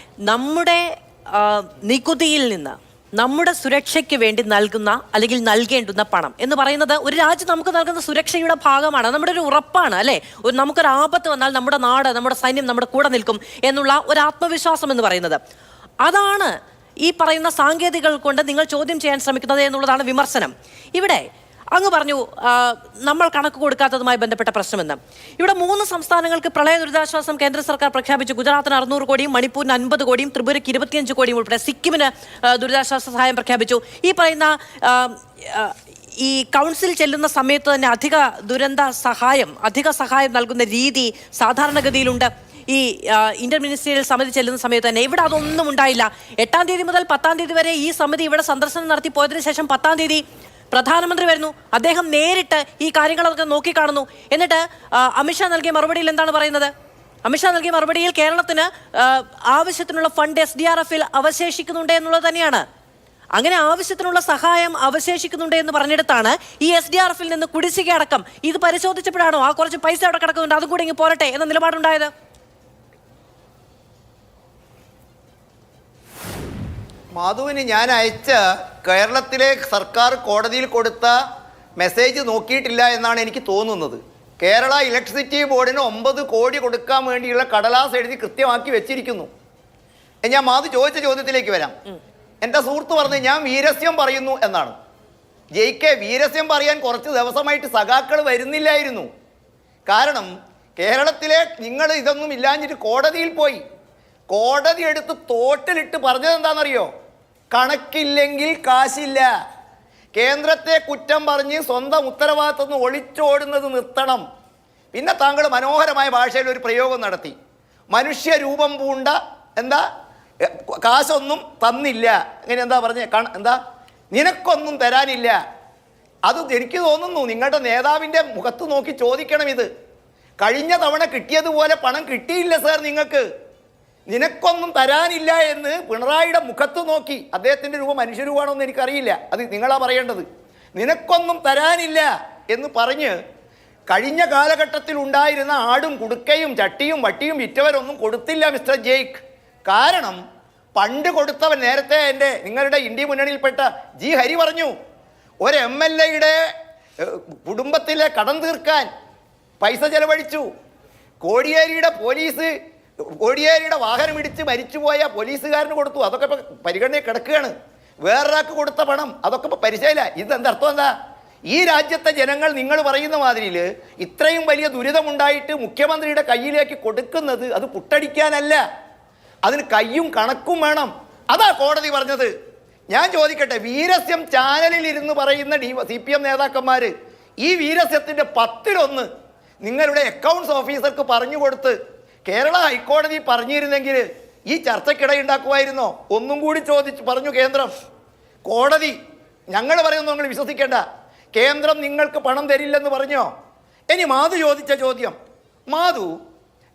നമ്മുടെ നികുതിയിൽ നിന്ന് നമ്മുടെ സുരക്ഷയ്ക്ക് വേണ്ടി നൽകുന്ന അല്ലെങ്കിൽ നൽകേണ്ടുന്ന പണം എന്ന് പറയുന്നത് ഒരു രാജ്യം നമുക്ക് നൽകുന്ന സുരക്ഷയുടെ ഭാഗമാണ്, നമ്മുടെ ഒരു ഉറപ്പാണ് അല്ലേ. നമുക്കൊരു ആപത്ത് വന്നാൽ നമ്മുടെ നാട്, നമ്മുടെ സൈന്യം നമ്മുടെ കൂടെ നിൽക്കും എന്നുള്ള ഒരു ആത്മവിശ്വാസം എന്ന് പറയുന്നത്, അതാണ് ഈ പറയുന്ന സാങ്കേതികൾ കൊണ്ട് നിങ്ങൾ ചോദ്യം ചെയ്യാൻ ശ്രമിക്കുന്നത് എന്നുള്ളതാണ് വിമർശനം. ഇവിടെ അങ്ങ് പറഞ്ഞു നമ്മൾ കണക്ക് കൊടുക്കാത്തതുമായി ബന്ധപ്പെട്ട പ്രശ്നമെന്ന്. ഇവിടെ 3 സംസ്ഥാനങ്ങൾക്ക് പ്രളയ ദുരിതാശ്വാസം കേന്ദ്ര സർക്കാർ പ്രഖ്യാപിച്ചു. ഗുജറാത്തിന് 600 കോടിയും മണിപ്പൂരിന് 50 കോടിയും ത്രിപുരയ്ക്ക് 25 കോടിയും ഉൾപ്പെടെ സിക്കിമിന് ദുരിതാശ്വാസ സഹായം പ്രഖ്യാപിച്ചു. ഈ പറയുന്ന ഈ കൗൺസിൽ ചെല്ലുന്ന സമയത്ത് തന്നെ അധിക സഹായം നൽകുന്ന രീതി സാധാരണഗതിയിലുണ്ട്. ഈ ഇന്റർ മിനിസ്റ്റീരിയൽ സമിതി ചെല്ലുന്ന സമയത്ത് തന്നെ ഇവിടെ അതൊന്നും ഉണ്ടായില്ല. 8-ാം തീയതി മുതൽ 10-ാം തീയതി വരെ ഈ സമിതി ഇവിടെ സന്ദർശനം നടത്തി പോയതിനു ശേഷം 10-ാം തീയതി പ്രധാനമന്ത്രി വരുന്നു. അദ്ദേഹം നേരിട്ട് ഈ കാര്യങ്ങളൊക്കെ നോക്കിക്കാണുന്നു. എന്നിട്ട് അമിത്ഷാ നൽകിയ മറുപടിയിൽ എന്താണ് പറയുന്നത്? അമിത്ഷാ നൽകിയ മറുപടിയിൽ കേരളത്തിന് ആവശ്യത്തിനുള്ള ഫണ്ട് SDRF-ൽ അവശേഷിക്കുന്നുണ്ട് എന്നുള്ളത് തന്നെയാണ്. അങ്ങനെ ആവശ്യത്തിനുള്ള സഹായം അവശേഷിക്കുന്നുണ്ട് എന്ന് പറഞ്ഞെടുത്താണ് ഈ SDRF-ൽ നിന്ന് കുടിശ്ശിക അടക്കം ഇത് പരിശോധിച്ചപ്പോഴാണോ ആ കുറച്ച് പൈസ അവിടെ കിടക്കുന്നുണ്ട് അതും കൂടി ഇങ്ങ് പോരട്ടെ എന്ന നിലപാടുണ്ടായത്? മാധുവിന് ഞാൻ അയച്ച കേരളത്തിലെ സർക്കാർ കോടതിയിൽ കൊടുത്ത മെസ്സേജ് നോക്കിയിട്ടില്ല എന്നാണ് എനിക്ക് തോന്നുന്നത്. കേരള ഇലക്ട്രിസിറ്റി ബോർഡിന് 9 കോടി കൊടുക്കാൻ വേണ്ടിയുള്ള കടലാസ് എഴുതി കൃത്യമാക്കി വെച്ചിരിക്കുന്നു. ഞാൻ മാധു ചോദിച്ച ചോദ്യത്തിലേക്ക് വരാം. എൻ്റെ സുഹൃത്ത് പറഞ്ഞ് ഞാൻ വീരസ്യം പറയുന്നു എന്നാണ്. ജയിക്കെ വീരസ്യം പറയാൻ കുറച്ച് ദിവസമായിട്ട് സഖാക്കൾ വരുന്നില്ലായിരുന്നു. കാരണം കേരളത്തിലെ നിങ്ങൾ ഇതൊന്നും ഇല്ലാഞ്ഞിട്ട് കോടതിയിൽ പോയി. കോടതി എടുത്ത് തോട്ടിലിട്ട് പറഞ്ഞത് എന്താണെന്നറിയോ? കണക്കില്ലെങ്കിൽ കാശില്ല. കേന്ദ്രത്തെ കുറ്റം പറഞ്ഞ് സ്വന്തം ഉത്തരവാദിത്തം നിന്ന് ഒളിച്ചോടുന്നത് നിർത്തണം. പിന്നെ താങ്കൾ മനോഹരമായ ഭാഷയിൽ ഒരു പ്രയോഗം നടത്തി. മനുഷ്യരൂപം പൂണ്ട എന്താ കാശൊന്നും തന്നില്ല, അങ്ങനെ എന്താ പറഞ്ഞേ? എന്താ നിനക്കൊന്നും തരാനില്ല. അത് എനിക്ക് തോന്നുന്നു നിങ്ങളുടെ നേതാവിൻ്റെ മുഖത്ത് നോക്കി ചോദിക്കണം. ഇത് കഴിഞ്ഞ തവണ കിട്ടിയതുപോലെ പണം കിട്ടിയില്ല സാർ നിങ്ങൾക്ക്. നിനക്കൊന്നും തരാനില്ല എന്ന് പിണറായിയുടെ മുഖത്ത് നോക്കി. അദ്ദേഹത്തിൻ്റെ രൂപം മനുഷ്യരൂപമാണോ എന്ന് എനിക്കറിയില്ല, അത് നിങ്ങളാ പറയേണ്ടത്. നിനക്കൊന്നും തരാനില്ല എന്ന് പറഞ്ഞ് കഴിഞ്ഞ കാലഘട്ടത്തിൽ ഉണ്ടായിരുന്ന ആടും കുടുക്കയും ചട്ടിയും വട്ടിയും വിറ്റവരൊന്നും കൊടുത്തില്ല മിസ്റ്റർ ജെയ്ക്ക്. കാരണം പണ്ട് കൊടുത്തവൻ നേരത്തെ നിങ്ങളുടെ ഇന്ത്യ മുന്നണിയിൽപ്പെട്ട ജി ഹരി പറഞ്ഞു, ഒരു MLA-യുടെ കുടുംബത്തിലെ കടം തീർക്കാൻ പൈസ ചെലവഴിച്ചു. കോടിയേരിയുടെ വാഹനം ഇടിച്ച് മരിച്ചുപോയ പോലീസുകാരന് കൊടുത്തു. അതൊക്കെ ഇപ്പോൾ പരിഗണനയിൽ കിടക്കുകയാണ്. വേറൊരാൾക്ക് കൊടുത്ത പണം അതൊക്കെ ഇപ്പോൾ പരിശീല. ഇതെന്താ അർത്ഥം? എന്താ ഈ രാജ്യത്തെ ജനങ്ങൾ നിങ്ങൾ പറയുന്ന മാതിരിയിൽ ഇത്രയും വലിയ ദുരിതമുണ്ടായിട്ട് മുഖ്യമന്ത്രിയുടെ കയ്യിലേക്ക് കൊടുക്കുന്നത് അത് പുട്ടടിക്കാനല്ല, അതിന് കയ്യും കണക്കും വേണം. അതാ കോടതി പറഞ്ഞത്. ഞാൻ ചോദിക്കട്ടെ, വീരസ്യം ചാനലിൽ ഇരുന്ന് പറയുന്ന CPM നേതാക്കന്മാർ ഈ വീരസ്യത്തിൻ്റെ 10-1 നിങ്ങളുടെ അക്കൗണ്ട്സ് ഓഫീസർക്ക് പറഞ്ഞു കൊടുത്ത് കേരള ഹൈക്കോടതി പറഞ്ഞിരുന്നെങ്കിൽ ഈ ചർച്ചയ്ക്കിടയുണ്ടാക്കുമായിരുന്നോ? ഒന്നും കൂടി പറഞ്ഞു കേന്ദ്രം. കോടതി ഞങ്ങൾ പറയുന്നു, നിങ്ങൾ വിശ്വസിക്കേണ്ട, കേന്ദ്രം നിങ്ങൾക്ക് പണം തരില്ലെന്ന് പറഞ്ഞോ? ഇനി മാധു ചോദിച്ച ചോദ്യം, മാധു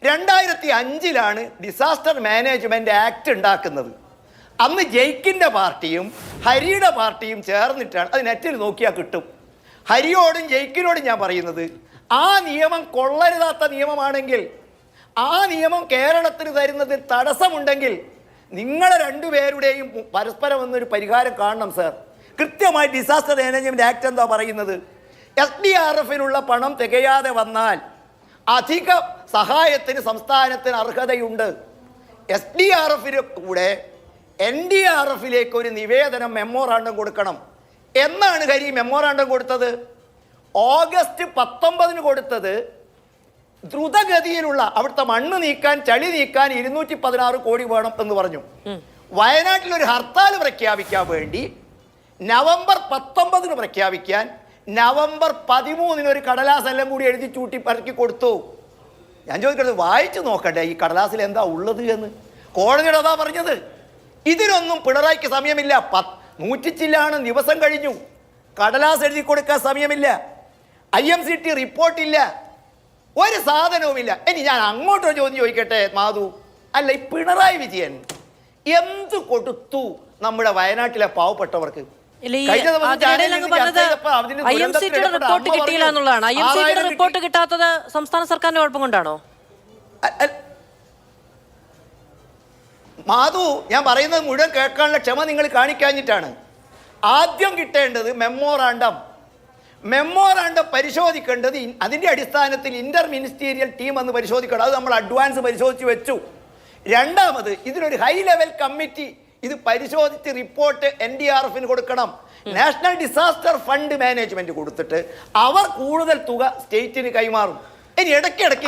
2005-ലാണ് ഡിസാസ്റ്റർ മാനേജ്മെൻറ്റ് ആക്ട് ഉണ്ടാക്കുന്നത്. അന്ന് ജയിക്കിൻ്റെ പാർട്ടിയും ഹരിയുടെ പാർട്ടിയും ചേർന്നിട്ടാണ്. അത് നെറ്റിൽ നോക്കിയാൽ കിട്ടും. ഹരിയോടും ജയിക്കിനോടും ഞാൻ പറയുന്നത്, ആ നിയമം കൊള്ളരുതാത്ത നിയമമാണെങ്കിൽ, ആ നിയമം കേരളത്തിന് തരുന്നതിൽ തടസ്സമുണ്ടെങ്കിൽ നിങ്ങളെ രണ്ടുപേരുടെയും പരസ്പരം എന്നൊരു പരിഹാരം കാണണം സാർ. കൃത്യമായി ഡിസാസ്റ്റർ മാനേജ്മെൻറ്റ് ആക്ട് എന്താ പറയുന്നത്? SDRF-നുള്ള പണം തികയാതെ വന്നാൽ അധിക സഹായത്തിന് സംസ്ഥാനത്തിന് അർഹതയുണ്ട്. SDRF-ന് കൂടെ NDRF-ലേക്ക് ഒരു നിവേദനം മെമ്മോറാണ്ടം കൊടുക്കണം. എന്നാണ് ഹരി മെമ്മോറാണ്ടം കൊടുത്തത്? ഓഗസ്റ്റ് 19-ന് കൊടുത്തത് ദ്രുതഗതിയിലുള്ള അവിടുത്തെ മണ്ണ് നീക്കാൻ, ചളി നീക്കാൻ 216 കോടി വേണം എന്ന് പറഞ്ഞു. വയനാട്ടിലൊരു ഹർത്താൽ പ്രഖ്യാപിക്കാൻ വേണ്ടി നവംബർ 19-ന് പ്രഖ്യാപിക്കാൻ നവംബർ 13-ന് ഒരു കടലാസ് എല്ലാം കൂടി എഴുതി ചൂട്ടി പറക്കി കൊടുത്തു. ഞാൻ ചോദിക്കുന്നത്, വായിച്ചു നോക്കട്ടെ ഈ കടലാസിൽ എന്താ ഉള്ളത് എന്ന്. കോടതിയുടെ അതാ പറഞ്ഞത്. ഇതിനൊന്നും പിണറായിക്ക് സമയമില്ല. 100 ദിവസം കഴിഞ്ഞു, കടലാസ് എഴുതി കൊടുക്കാൻ സമയമില്ല. IMCT റിപ്പോർട്ടില്ല, ഒരു സാധനവുമില്ല. ഇനി ഞാൻ അങ്ങോട്ടൊരു ചോദ്യം ചോദിക്കട്ടെ മാധു, അല്ല ഈ പിണറായി വിജയൻ എന്ത് കൊടുത്തു നമ്മുടെ വയനാട്ടിലെ പാവപ്പെട്ടവർക്ക്? റിപ്പോർട്ട് കിട്ടിയില്ല എന്നുള്ളതാണ്. IMCT റിപ്പോർട്ട് കിട്ടാത്തത് സംസ്ഥാന സർക്കാരിന്റെ കുഴപ്പം കൊണ്ടാണോ മാധു? ഞാൻ പറയുന്നത് മുഴുവൻ കേൾക്കാനുള്ള ക്ഷമ നിങ്ങൾ കാണിക്കാഞ്ഞിട്ടാണ്. ആദ്യം കിട്ടേണ്ടത് മെമ്മോറാണ്ടം പരിശോധിക്കേണ്ടത്. അതിൻ്റെ അടിസ്ഥാനത്തിൽ ഇന്റർ മിനിസ്റ്റീരിയൽ ടീം എന്ന് പരിശോധിക്കണം. അത് നമ്മൾ അഡ്വാൻസ് പരിശോധിച്ച് വെച്ചു. രണ്ടാമത് ഇതിനൊരു ഹൈ ലെവൽ കമ്മിറ്റി ഇത് പരിശോധിച്ച് റിപ്പോർട്ട് NDRF-ന് കൊടുക്കണം. നാഷണൽ ഡിസാസ്റ്റർ ഫണ്ട് മാനേജ്മെന്റ് കൊടുത്തിട്ട് അവർ കൂടുതൽ തുക സ്റ്റേറ്റിന് കൈമാറും. ഇനി ഇടയ്ക്കിടയ്ക്ക്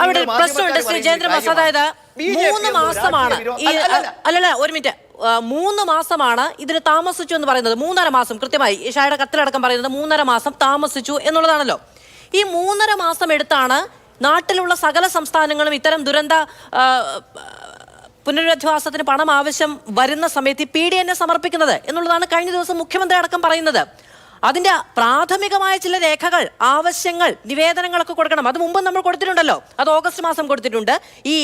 3 മാസമാണ് ഇതിന് താമസിച്ചു എന്ന് പറയുന്നത്. 3.5 മാസം കൃത്യമായി ഷായുടെ കത്തിലടക്കം പറയുന്നത് 3.5 മാസം താമസിച്ചു എന്നുള്ളതാണല്ലോ. ഈ 3.5 മാസം എടുത്താണ് നാട്ടിലുള്ള സകല സംസ്ഥാനങ്ങളും ഇത്തരം ദുരന്ത പുനരധിവാസത്തിന് പണം ആവശ്യം വരുന്ന സമയത്ത് PDN സമർപ്പിക്കുന്നത് എന്നുള്ളതാണ് കഴിഞ്ഞ ദിവസം മുഖ്യമന്ത്രി അടക്കം പറയുന്നത്. അതിന്റെ പ്രാഥമികമായ ചില രേഖകൾ, ആവശ്യങ്ങൾ, നിവേദനങ്ങളൊക്കെ കൊടുക്കണം. അത് മുമ്പ് നമ്മൾ കൊടുത്തിട്ടുണ്ടല്ലോ. അത് ഓഗസ്റ്റ് മാസം കൊടുത്തിട്ടുണ്ട്. ഈ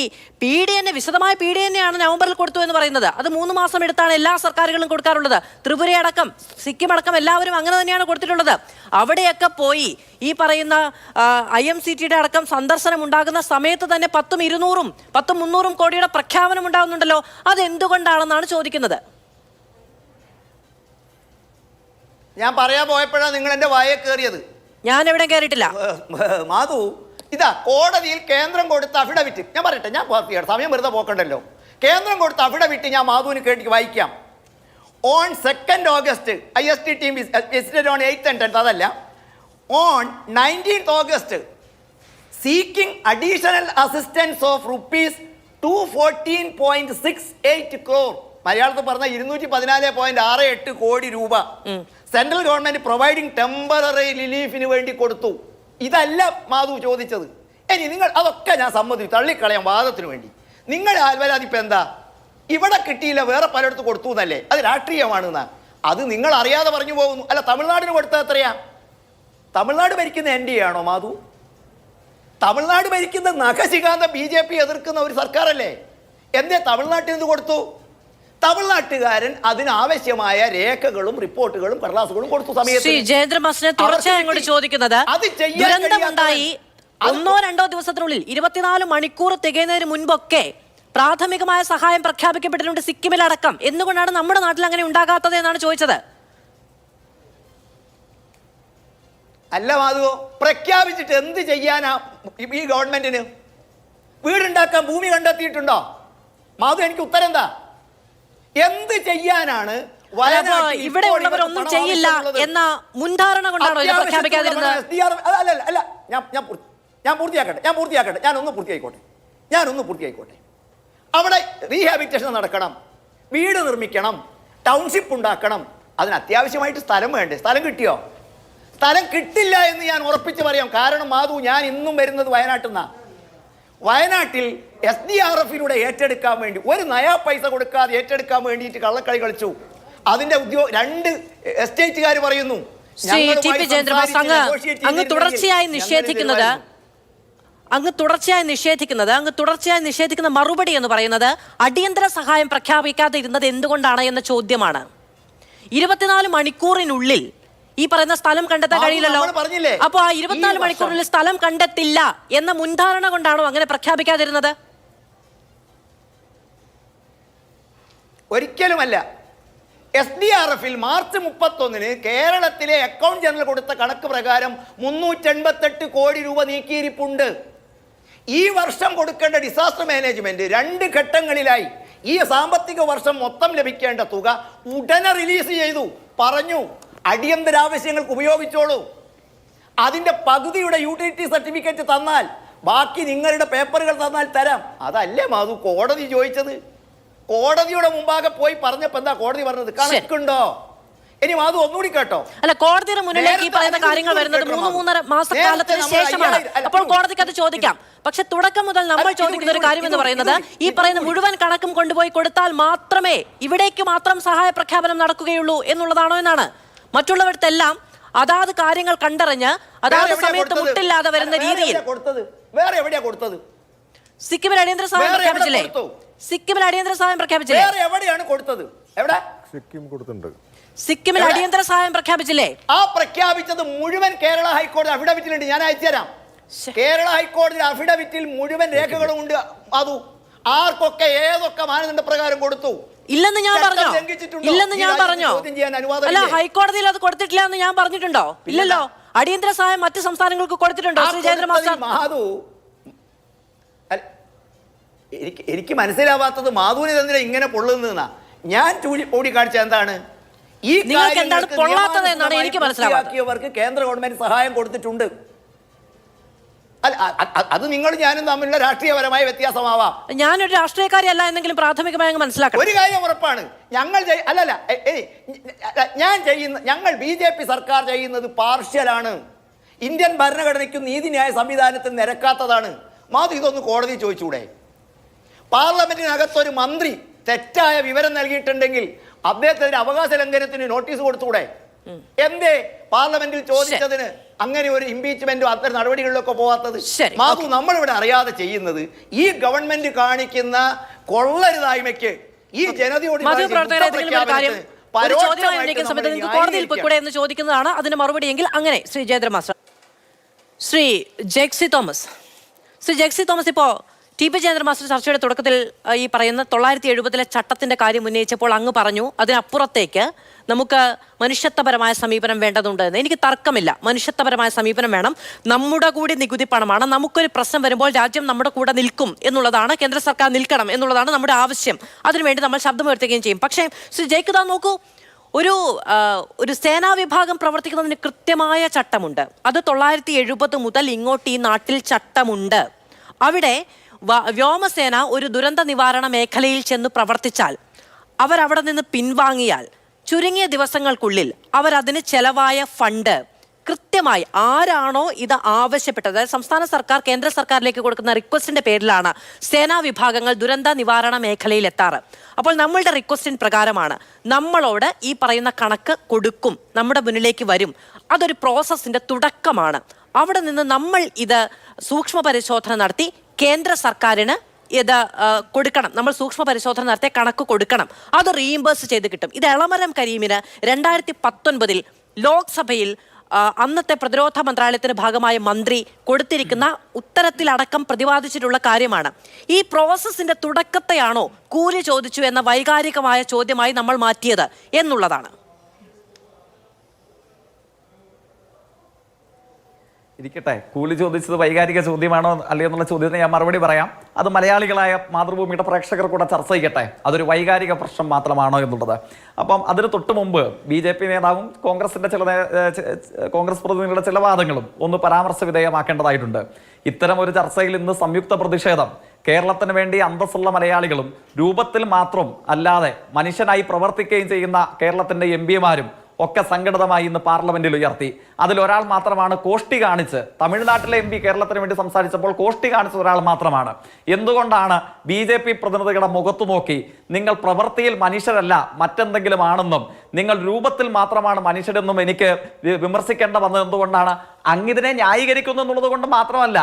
വിശദമായ PDNA നവംബറിൽ കൊടുത്തു എന്ന് പറയുന്നത്. അത് 3 മാസം എടുത്താണ് എല്ലാ സർക്കാരുകളും കൊടുക്കാറുള്ളത്. ത്രിപുരയടക്കം, സിക്കിം അടക്കം എല്ലാവരും അങ്ങനെ തന്നെയാണ് കൊടുത്തിട്ടുള്ളത്. അവിടെയൊക്കെ പോയി ഈ പറയുന്ന IMCTയുടെ അടക്കം സന്ദർശനം ഉണ്ടാകുന്ന സമയത്ത് തന്നെ 10, 200, 10, 300 കോടിയുടെ പ്രഖ്യാപനം ഉണ്ടാകുന്നുണ്ടല്ലോ. അതെന്തുകൊണ്ടാണെന്നാണ് ചോദിക്കുന്നത്. ഞാൻ പറയാൻ പോയപ്പോഴാണ് നിങ്ങൾ എൻ്റെ വായെ കയറിയത്. ഞാൻ എവിടെ കയറിയിട്ടില്ല. മാധു, ഇതാ കോടതിയിൽ കേന്ദ്രം കൊടുത്ത അഫിഡവിറ്റ്. ഞാൻ പറയട്ടെ, ഞാൻ സമയം വെറുതെ പോക്കണ്ടല്ലോ. കേന്ദ്രം കൊടുത്ത അഫിഡവിറ്റ് ഞാൻ മാധുവിന് കേട്ടി വായിക്കാം. On 2nd August, IST team visited on 8th and 10th. അതല്ല, on 19th August, seeking additional assistance of rupees 214.68 crore. മലയാളത്തിൽ പറഞ്ഞ 214.68 കോടി രൂപ സെൻട്രൽ ഗവൺമെന്റ് പ്രൊവൈഡിങ് ടെമ്പററി റിലീഫിന് വേണ്ടി കൊടുത്തു. ഇതല്ല മാധു ചോദിച്ചത്. ഇനി നിങ്ങൾ അതൊക്കെ ഞാൻ സമ്മതിച്ചു, തള്ളിക്കളയാം വാദത്തിന് വേണ്ടി. നിങ്ങൾ ആൽവരാതിപ്പം എന്താ, ഇവിടെ കിട്ടിയില്ല വേറെ പലയിടത്ത് കൊടുത്തു എന്നല്ലേ? അത് രാഷ്ട്രീയമാണെന്നാ. അത് നിങ്ങൾ അറിയാതെ പറഞ്ഞു പോകുന്നു. അല്ല, തമിഴ്നാടിന് കൊടുത്തത് എത്രയാ? തമിഴ്നാട് ഭരിക്കുന്ന NDA ആണോ മാധു? തമിഴ്നാട് ഭരിക്കുന്ന നഖശികാന്ത BJP എതിർക്കുന്ന ഒരു സർക്കാരല്ലേ? എന്തേ തമിഴ്നാട്ടിൽ നിന്ന് കൊടുത്തു? തമിഴ്നാട്ടുകാരൻ അതിനാവശ്യമായ രേഖകളും റിപ്പോർട്ടുകളും കടലാസുകളും കൊടുത്തു സമയത്ത്. തുടർച്ചയായി ചോദിക്കുന്നത്, ദുരന്തമുണ്ടായി 1-2 ദിവസത്തിനുള്ളിൽ 24 മണിക്കൂർ തികയുന്നതിന് മുൻപൊക്കെ പ്രാഥമികമായ സഹായം പ്രഖ്യാപിക്കപ്പെട്ടിട്ടുണ്ട് സിക്കിമിലടക്കം. എന്തുകൊണ്ടാണ് നമ്മുടെ നാട്ടിൽ അങ്ങനെ ഉണ്ടാകാത്തത് എന്നാണ് ചോദിച്ചത്. അല്ല മാധു, പ്രഖ്യാപിച്ചിട്ട് എന്ത് ചെയ്യാനാ ഈ ഗവൺമെന്റിന്? വീടുണ്ടാക്കാൻ ഭൂമി കണ്ടെത്തിയിട്ടുണ്ടോ മാധു? എനിക്ക് ഉത്തരം എന്താ? എന്ത് ചെയ്യാനാണ്? ഇവിടെ ഉള്ളവരൊന്നും ചെയ്യില്ല എന്ന മുൻധാരണ കൊണ്ടാണോ ഇത് പ്രഖ്യാപിക്കാതിരുന്നത്? അല്ല, ഞാൻ പൂർത്തിയാക്കട്ടെ. ഞാനൊന്ന് പൂർത്തിയായിക്കോട്ടെ. അവിടെ റീഹാബിറ്റേഷൻ നടക്കണം, വീട് നിർമ്മിക്കണം, ടൗൺഷിപ്പ് ഉണ്ടാക്കണം. അതിന് അത്യാവശ്യമായിട്ട് സ്ഥലം വേണ്ടേ? സ്ഥലം കിട്ടിയോ? സ്ഥലം കിട്ടില്ല എന്ന് ഞാൻ ഉറപ്പിച്ച് പറയാം. കാരണം മാധു, ഞാൻ ഇന്നും വരുന്നത് വയനാട്ടിൽ നിന്നാണ്. വയനാട്ടിൽ SDRFിലൂടെ ഏറ്റെടുക്കാൻ വേണ്ടി 1 നയാ പൈസ കൊടുക്കാതെ ഏറ്റെടുക്കാൻ വേണ്ടിയിട്ട് കള്ളക്കളി കളിച്ചു. അതിന്റെ 2 എസ്റ്റേറ്റുകാർ പറയുന്നു. അങ്ങ് തുടർച്ചയായി നിഷേധിക്കുന്ന മറുപടി എന്ന് പറയുന്നത് അടിയന്തര സഹായം പ്രഖ്യാപിക്കാതെ ഇരുന്നത് എന്തുകൊണ്ടാണ് എന്ന ചോദ്യമാണ്. 24 മണിക്കൂറിനുള്ളിൽ ഈ പറയുന്ന സ്ഥലം കണ്ടെത്താൻ കഴിയില്ലല്ലോ. അപ്പൊ ആ 24 മണിക്കൂറിനുള്ളിൽ സ്ഥലം കണ്ടെത്തില്ല എന്ന മുൻധാരണ കൊണ്ടാണോ അങ്ങനെ പ്രഖ്യാപിക്കാതിരുന്നത്? ഒരിക്കലുമല്ല. SDRFിൽ മാർച്ച് 31-ന് കേരളത്തിലെ അക്കൗണ്ട് ജനറൽ കൊടുത്ത കണക്ക് പ്രകാരം 388 കോടി രൂപ നീക്കിയിരിപ്പുണ്ട്. ഈ വർഷം കൊടുക്കേണ്ട ഡിസാസ്റ്റർ മാനേജ്മെന്റ് 2 ഘട്ടങ്ങളിലായി ഈ സാമ്പത്തിക വർഷം മൊത്തം ലഭിക്കേണ്ട തുക ഉടനെ റിലീസ് ചെയ്തു. പറഞ്ഞു, അടിയന്തരാവശ്യങ്ങൾക്ക് ഉപയോഗിച്ചോളൂ. അതിൻ്റെ പകുതിയുടെ യൂട്ടിലിറ്റി സർട്ടിഫിക്കറ്റ് തന്നാൽ ബാക്കി നിങ്ങളുടെ പേപ്പറുകൾ തന്നാൽ തരാം. അതല്ലേ മാധു കോടതി ചോദിച്ചത്? കോടതിയുടെ മുമ്പാകെ പോയി പറഞ്ഞപ്പോ എന്താ കോടതി പറഞ്ഞത്? കണക്കുണ്ടോ? ഇനി മാധു ഒന്നുകൂടി കേട്ടോ. അല്ല, കോടതിയുടെ മുന്നിലേക്ക് ഈ പറയുന്ന കാര്യങ്ങൾ വരുന്നത് 3-3.5 മാസക്കാലത്തിന് ശേഷമാണ്. അപ്പോൾ കോടതിക്ക് അത് ചോദിക്കാം. പക്ഷെ തുടക്കം മുതൽ നമ്മൾ ചോദിക്കുന്ന ഒരു കാര്യം എന്ന് പറയുന്നത്, ഈ പറയുന്ന മുഴുവൻ കണക്കും കൊണ്ടുപോയി കൊടുത്താൽ മാത്രമേ ഇവിടേക്ക് മാത്രം സഹായ പ്രഖ്യാപനം നടക്കുകയുള്ളൂ എന്നുള്ളതാണോ എന്നാണ്. മറ്റുള്ളവർത്തെല്ലാം അതാത് കാര്യങ്ങൾ കണ്ടറിഞ്ഞ് അതാത് സമയത്ത് മുട്ടില്ലാതെ വരുന്ന രീതിയിൽ. വേറെ എവിടെയാ കൊടുത്തത്? സിക്കിമിൽ അടിയന്തര സഹായം പ്രഖ്യാപിച്ചില്ലേ? സിക്കിമിൽ അടിയന്തര സഹായം പ്രഖ്യാപിച്ചില്ലേ? എവിടെയാണ് കൊടുത്തത്? എവിടെ? സിക്കിം കൊടുത്തിട്ടുണ്ട്. സിക്കിമിൽ അടിയന്തര സഹായം പ്രഖ്യാപിച്ചില്ലേ? ആ പ്രഖ്യാപിച്ചത് മുഴുവൻ കേരള ഹൈക്കോടതി അഫിഡവിറ്റിലുണ്ട്. ഞാൻ അയച്ചുതരാം. കേരള ഹൈക്കോടതി അഫിഡവിറ്റിൽ മുഴുവൻ രേഖകളും ഉണ്ട്. അത് ആർക്കൊക്കെ ഏതൊക്കെ മാനദണ്ഡ പ്രകാരം കൊടുത്തു ഇല്ലെന്ന് ഞാൻ പറഞ്ഞോ? അല്ല, ഹൈക്കോടതിയിൽ അത് കൊടുത്തിട്ടില്ല എന്ന് ഞാൻ പറഞ്ഞിട്ടുണ്ടോ? ഇല്ലല്ലോ. അടിയന്തര സഹായം മറ്റ് സംസ്ഥാനങ്ങൾക്ക് കൊടുത്തിട്ടുണ്ടോ? മാധു, എനിക്ക് മനസ്സിലാവാത്തത് മാധുവിന് എന്തിനാ ഇങ്ങനെ പൊള്ളുന്നതെന്നാ. ഞാൻ ചൂണ്ടിക്കാണിച്ച എന്താണ്? ഈ പൊള്ളാത്തത് എന്നാണ് എനിക്ക് മനസ്സിലാക്കിയവർക്ക് കേന്ദ്ര ഗവൺമെന്റ് സഹായം കൊടുത്തിട്ടുണ്ട്. അത് നിങ്ങൾ ഞാനും തമ്മിലുള്ള രാഷ്ട്രീയപരമായ വ്യത്യാസമാവാം. ഞാനൊരു രാഷ്ട്രീയക്കാരി അല്ല എന്നെങ്കിലും പ്രാഥമികമായി മനസ്സിലാക്കണം. ഒരു കാര്യം ഉറപ്പാണ്, ഞങ്ങൾ BJP സർക്കാർ ചെയ്യുന്നത് പാർഷ്യലാണ്. ഇന്ത്യൻ ഭരണഘടനയ്ക്കും നീതിന്യായ സംവിധാനത്തിന് നിരക്കാത്തതാണ്. മാധു, ഇതൊന്ന് കോടതി ചോദിച്ചൂടെ? പാർലമെന്റിനകത്തൊരു മന്ത്രി തെറ്റായ വിവരം നൽകിയിട്ടുണ്ടെങ്കിൽ അദ്ദേഹത്തിന് അവകാശ ലംഘനത്തിന് നോട്ടീസ് കൊടുത്തൂടെ? എന്തേ പാർലമെന്റിൽ ചോദിച്ചതിന് അങ്ങനെ ഒരു ഇംപീച്ച്മെന്റും അത്തരം നടപടികളിലൊക്കെ പോവാത്തത്? ശരി, മാധു, നമ്മളിവിടെ അറിയാതെ ചെയ്യുന്നത് ഈ ഗവൺമെന്റ് കാണിക്കുന്ന കൊള്ളരുതായ്മയ്ക്ക് ഈ ജനതയോട് കോടതിയിൽ പോയിക്കൂടെ എന്ന് ചോദിക്കുന്നതാണ് അതിന് മറുപടിയെങ്കിൽ. അങ്ങനെ ശ്രീ ജയന്ദ്ര മാസ്റ്റർ. ശ്രീ ജെക്സി തോമസ്, ഇപ്പോ ടി പി ജയന്ദ്ര മാസ്റ്റർ ചർച്ചയുടെ തുടക്കത്തിൽ ഈ പറയുന്ന 970 ചട്ടത്തിന്റെ കാര്യം ഉന്നയിച്ചപ്പോൾ അങ്ങ് പറഞ്ഞു അതിനപ്പുറത്തേക്ക് നമുക്ക് മനുഷ്യത്വപരമായ സമീപനം വേണ്ടതുണ്ട് എന്ന്. എനിക്ക് തർക്കമില്ല, മനുഷ്യത്വപരമായ സമീപനം വേണം. നമ്മുടെ കൂടി നികുതി പണമാണ്. നമുക്കൊരു പ്രശ്നം വരുമ്പോൾ രാജ്യം നമ്മുടെ കൂടെ നിൽക്കും എന്നുള്ളതാണ്, കേന്ദ്ര സർക്കാർ നിൽക്കണം എന്നുള്ളതാണ് നമ്മുടെ ആവശ്യം. അതിനുവേണ്ടി നമ്മൾ ശബ്ദമുയർത്തുകയും ചെയ്യും. പക്ഷേ ശ്രീ ജയിക്കുതാ നോക്കൂ, ഒരു സേനാ വിഭാഗം പ്രവർത്തിക്കുന്നതിന് കൃത്യമായ ചട്ടമുണ്ട്. അത് 970 മുതൽ ഇങ്ങോട്ട് ഈ നാട്ടിൽ ചട്ടമുണ്ട്. അവിടെ വ്യോമസേന ഒരു ദുരന്ത നിവാരണ മേഖലയിൽ ചെന്ന് പ്രവർത്തിച്ചാൽ, അവരവിടെ നിന്ന് പിൻവാങ്ങിയാൽ ചുരുങ്ങിയ ദിവസങ്ങൾക്കുള്ളിൽ അവരതിന് ചെലവായ ഫണ്ട് കൃത്യമായി ആരാണോ ഇത് ആവശ്യപ്പെട്ടത്, സംസ്ഥാന സർക്കാർ കേന്ദ്ര സർക്കാരിലേക്ക് കൊടുക്കുന്ന റിക്വസ്റ്റിന്റെ പേരിലാണ് സേനാ വിഭാഗങ്ങൾ ദുരന്ത നിവാരണ മേഖലയിൽ എത്താറ്. അപ്പോൾ നമ്മളുടെ റിക്വസ്റ്റിൻ പ്രകാരമാണ് നമ്മളോട് ഈ പറയുന്ന കണക്ക് കൊടുക്കും, നമ്മുടെ മുന്നിലേക്ക് വരും. അതൊരു പ്രോസസ്സിന്റെ തുടക്കമാണ്. അവിടെ നിന്ന് നമ്മൾ ഇത് സൂക്ഷ്മ പരിശോധന നടത്തി കേന്ദ്ര സർക്കാരിന് ഇത് കൊടുക്കണം. നമ്മൾ സൂക്ഷ്മ പരിശോധന നടത്തിയ കണക്ക് കൊടുക്കണം. അത് റീഇംബേഴ്സ് ചെയ്ത് കിട്ടും. ഇത് എളമരം കരീമിന് 2019 ലോക്സഭയിൽ അന്നത്തെ പ്രതിരോധ മന്ത്രാലയത്തിന്റെ ഭാഗമായ മന്ത്രി കൊടുത്തിരിക്കുന്ന ഉത്തരത്തിലടക്കം പ്രതിപാദിച്ചിട്ടുള്ള കാര്യമാണ്. ഈ പ്രോസസ്സിന്റെ തുടക്കത്തെയാണോ കൂലി ചോദിച്ചു എന്ന വൈകാരികമായ ചോദ്യമായി നമ്മൾ മാറ്റിയത് എന്നുള്ളതാണ്. ഇരിക്കട്ടെ, കൂലി ചോദിച്ചത് വൈകാരിക ചോദ്യമാണോ അല്ലേ എന്നുള്ള ചോദ്യത്തിന് ഞാൻ മറുപടി പറയാം. അത് മലയാളികളായ മാതൃഭൂമിയുടെ പ്രേക്ഷകർ കൂടെ ചർച്ച ചെയ്യട്ടെ, അതൊരു വൈകാരിക പ്രശ്നം മാത്രമാണോ എന്നുള്ളത്. അപ്പം അതിന് തൊട്ട് മുമ്പ് BJP നേതാവും കോൺഗ്രസിന്റെ കോൺഗ്രസ് പ്രതിനിധികളുടെ ചില വാദങ്ങളും ഒന്ന് പരാമർശ വിധേയമാക്കേണ്ടതായിട്ടുണ്ട്. ഇത്തരം ഒരു ചർച്ചയിൽ ഇന്ന് സംയുക്ത പ്രതിഷേധം കേരളത്തിന് വേണ്ടി അന്തസ്സുള്ള മലയാളികളും രൂപത്തിൽ മാത്രം അല്ലാതെ മനുഷ്യനായി പ്രവർത്തിക്കുകയും ചെയ്യുന്ന കേരളത്തിന്റെ MP-മാരും ഒക്കെ സംഘടിതമായി ഇന്ന് പാർലമെന്റിൽ ഉയർത്തി. അതിലൊരാൾ മാത്രമാണ് കോഷ്ടി കാണിച്ച്, തമിഴ്നാട്ടിലെ MP കേരളത്തിന് വേണ്ടി സംസാരിച്ചപ്പോൾ കോഷ്ടി കാണിച്ച ഒരാൾ മാത്രമാണ്. എന്തുകൊണ്ടാണ് BJP പ്രതിനിധികളുടെ മുഖത്തു നോക്കി നിങ്ങൾ പ്രവൃത്തിയിൽ മനുഷ്യരല്ല മറ്റെന്തെങ്കിലും ആണെന്നും നിങ്ങൾ രൂപത്തിൽ മാത്രമാണ് മനുഷ്യരെന്നും എനിക്ക് വിമർശിക്കേണ്ട വന്നത് എന്തുകൊണ്ടാണ്? അങ്ങിതിനെ ന്യായീകരിക്കുന്നു എന്നുള്ളത് കൊണ്ട് മാത്രമല്ല,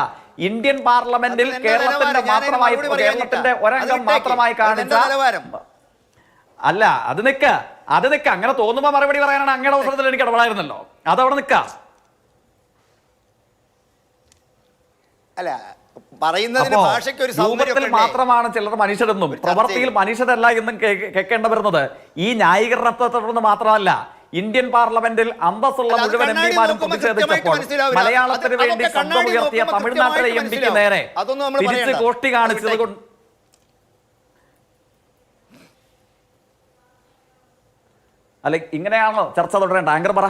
ഇന്ത്യൻ പാർലമെന്റിൽ കേരളത്തിന്റെ ഒരംഗം മാത്രമായി കാണിച്ച അല്ല, അത് നിക്ക അങ്ങനെ തോന്നുമ്പോ മറുപടി പറയാനാണ് അങ്ങയുടെ അവസരത്തിൽ എനിക്ക് ഇടപെടായിരുന്നല്ലോ. അതവിടെ നിക്ക. അല്ല, പറയുന്നതിന് ഭാഷയ്ക്ക് ഒരു രൂപത്തിൽ മാത്രമാണ് ചിലർ മനുഷ്യരെന്നും പ്രവൃത്തിയിൽ മനുഷ്യരല്ല എന്നും കേൾക്കേണ്ട വരുന്നത് ഈ ന്യായീകരണത്തെ തുടർന്ന് മാത്രമല്ല, ഇന്ത്യൻ പാർലമെന്റിൽ അന്തസ്സുള്ള മുഴുവൻ MP-മാരും പ്രതിഷേധിച്ചപ്പോൾ മലയാളത്തിന് വേണ്ടി ശബ്ദമുയർത്തിയ തമിഴ്നാട്ടിലെ MP-ക്ക് നേരെ തിരിച്ച് കോഷ്ടി കാണിച്ചത് കൊണ്ട് അല്ലെ ഇങ്ങനെയാണോ ചർച്ച തുടരേണ്ട? ആങ്കർ പറ.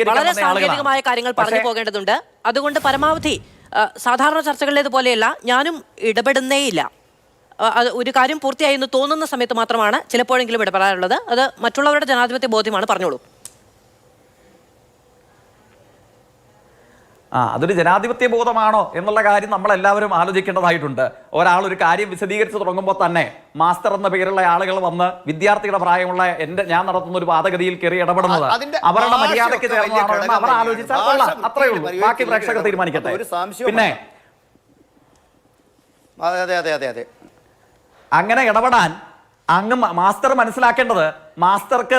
വളരെ സാങ്കേതികമായ കാര്യങ്ങൾ പറഞ്ഞു പോകേണ്ടതുണ്ട്. അതുകൊണ്ട് പരമാവധി സാധാരണ ചർച്ചകളിലേതുപോലെയല്ല, ഞാനും ഇടപെടുന്നേയില്ല. ഒരു കാര്യം പൂർത്തിയായി എന്ന് തോന്നുന്ന സമയത്ത് മാത്രമാണ് ചിലപ്പോഴെങ്കിലും ഇടപെടാറുള്ളത്. അത് മറ്റുള്ളവരുടെ ജനാധിപത്യ ബോധ്യമാണ്. പറഞ്ഞോളൂ. അതൊരു ജനാധിപത്യ ബോധമാണോ എന്നുള്ള കാര്യം നമ്മളെല്ലാവരും ആലോചിക്കേണ്ടതായിട്ടുണ്ട്. ഒരാൾ ഒരു കാര്യം വിശദീകരിച്ച് തുടങ്ങുമ്പോൾ തന്നെ മാസ്റ്റർ എന്ന പേരുള്ള ആളുകൾ വന്ന് വിദ്യാർത്ഥിയുടെ പ്രായമുള്ള ഞാൻ നടത്തുന്ന ഒരു വാദഗതിയിൽ കയറി ഇടപെടുന്നത് അവരുടെ മര്യാദയ്ക്ക് ചേർന്നതാണോ എന്ന് അവർ ആലോചിച്ചാൽ കൊള്ളാം. അത്രയേ ഉള്ളൂ. ബാക്കി പ്രേക്ഷകർ തീരുമാനിക്കട്ടെ. പിന്നെ അങ്ങനെ ഇടപെടാൻ അങ്ങ് മാസ്റ്റർ മനസ്സിലാക്കേണ്ടത്, മാസ്റ്റർക്ക്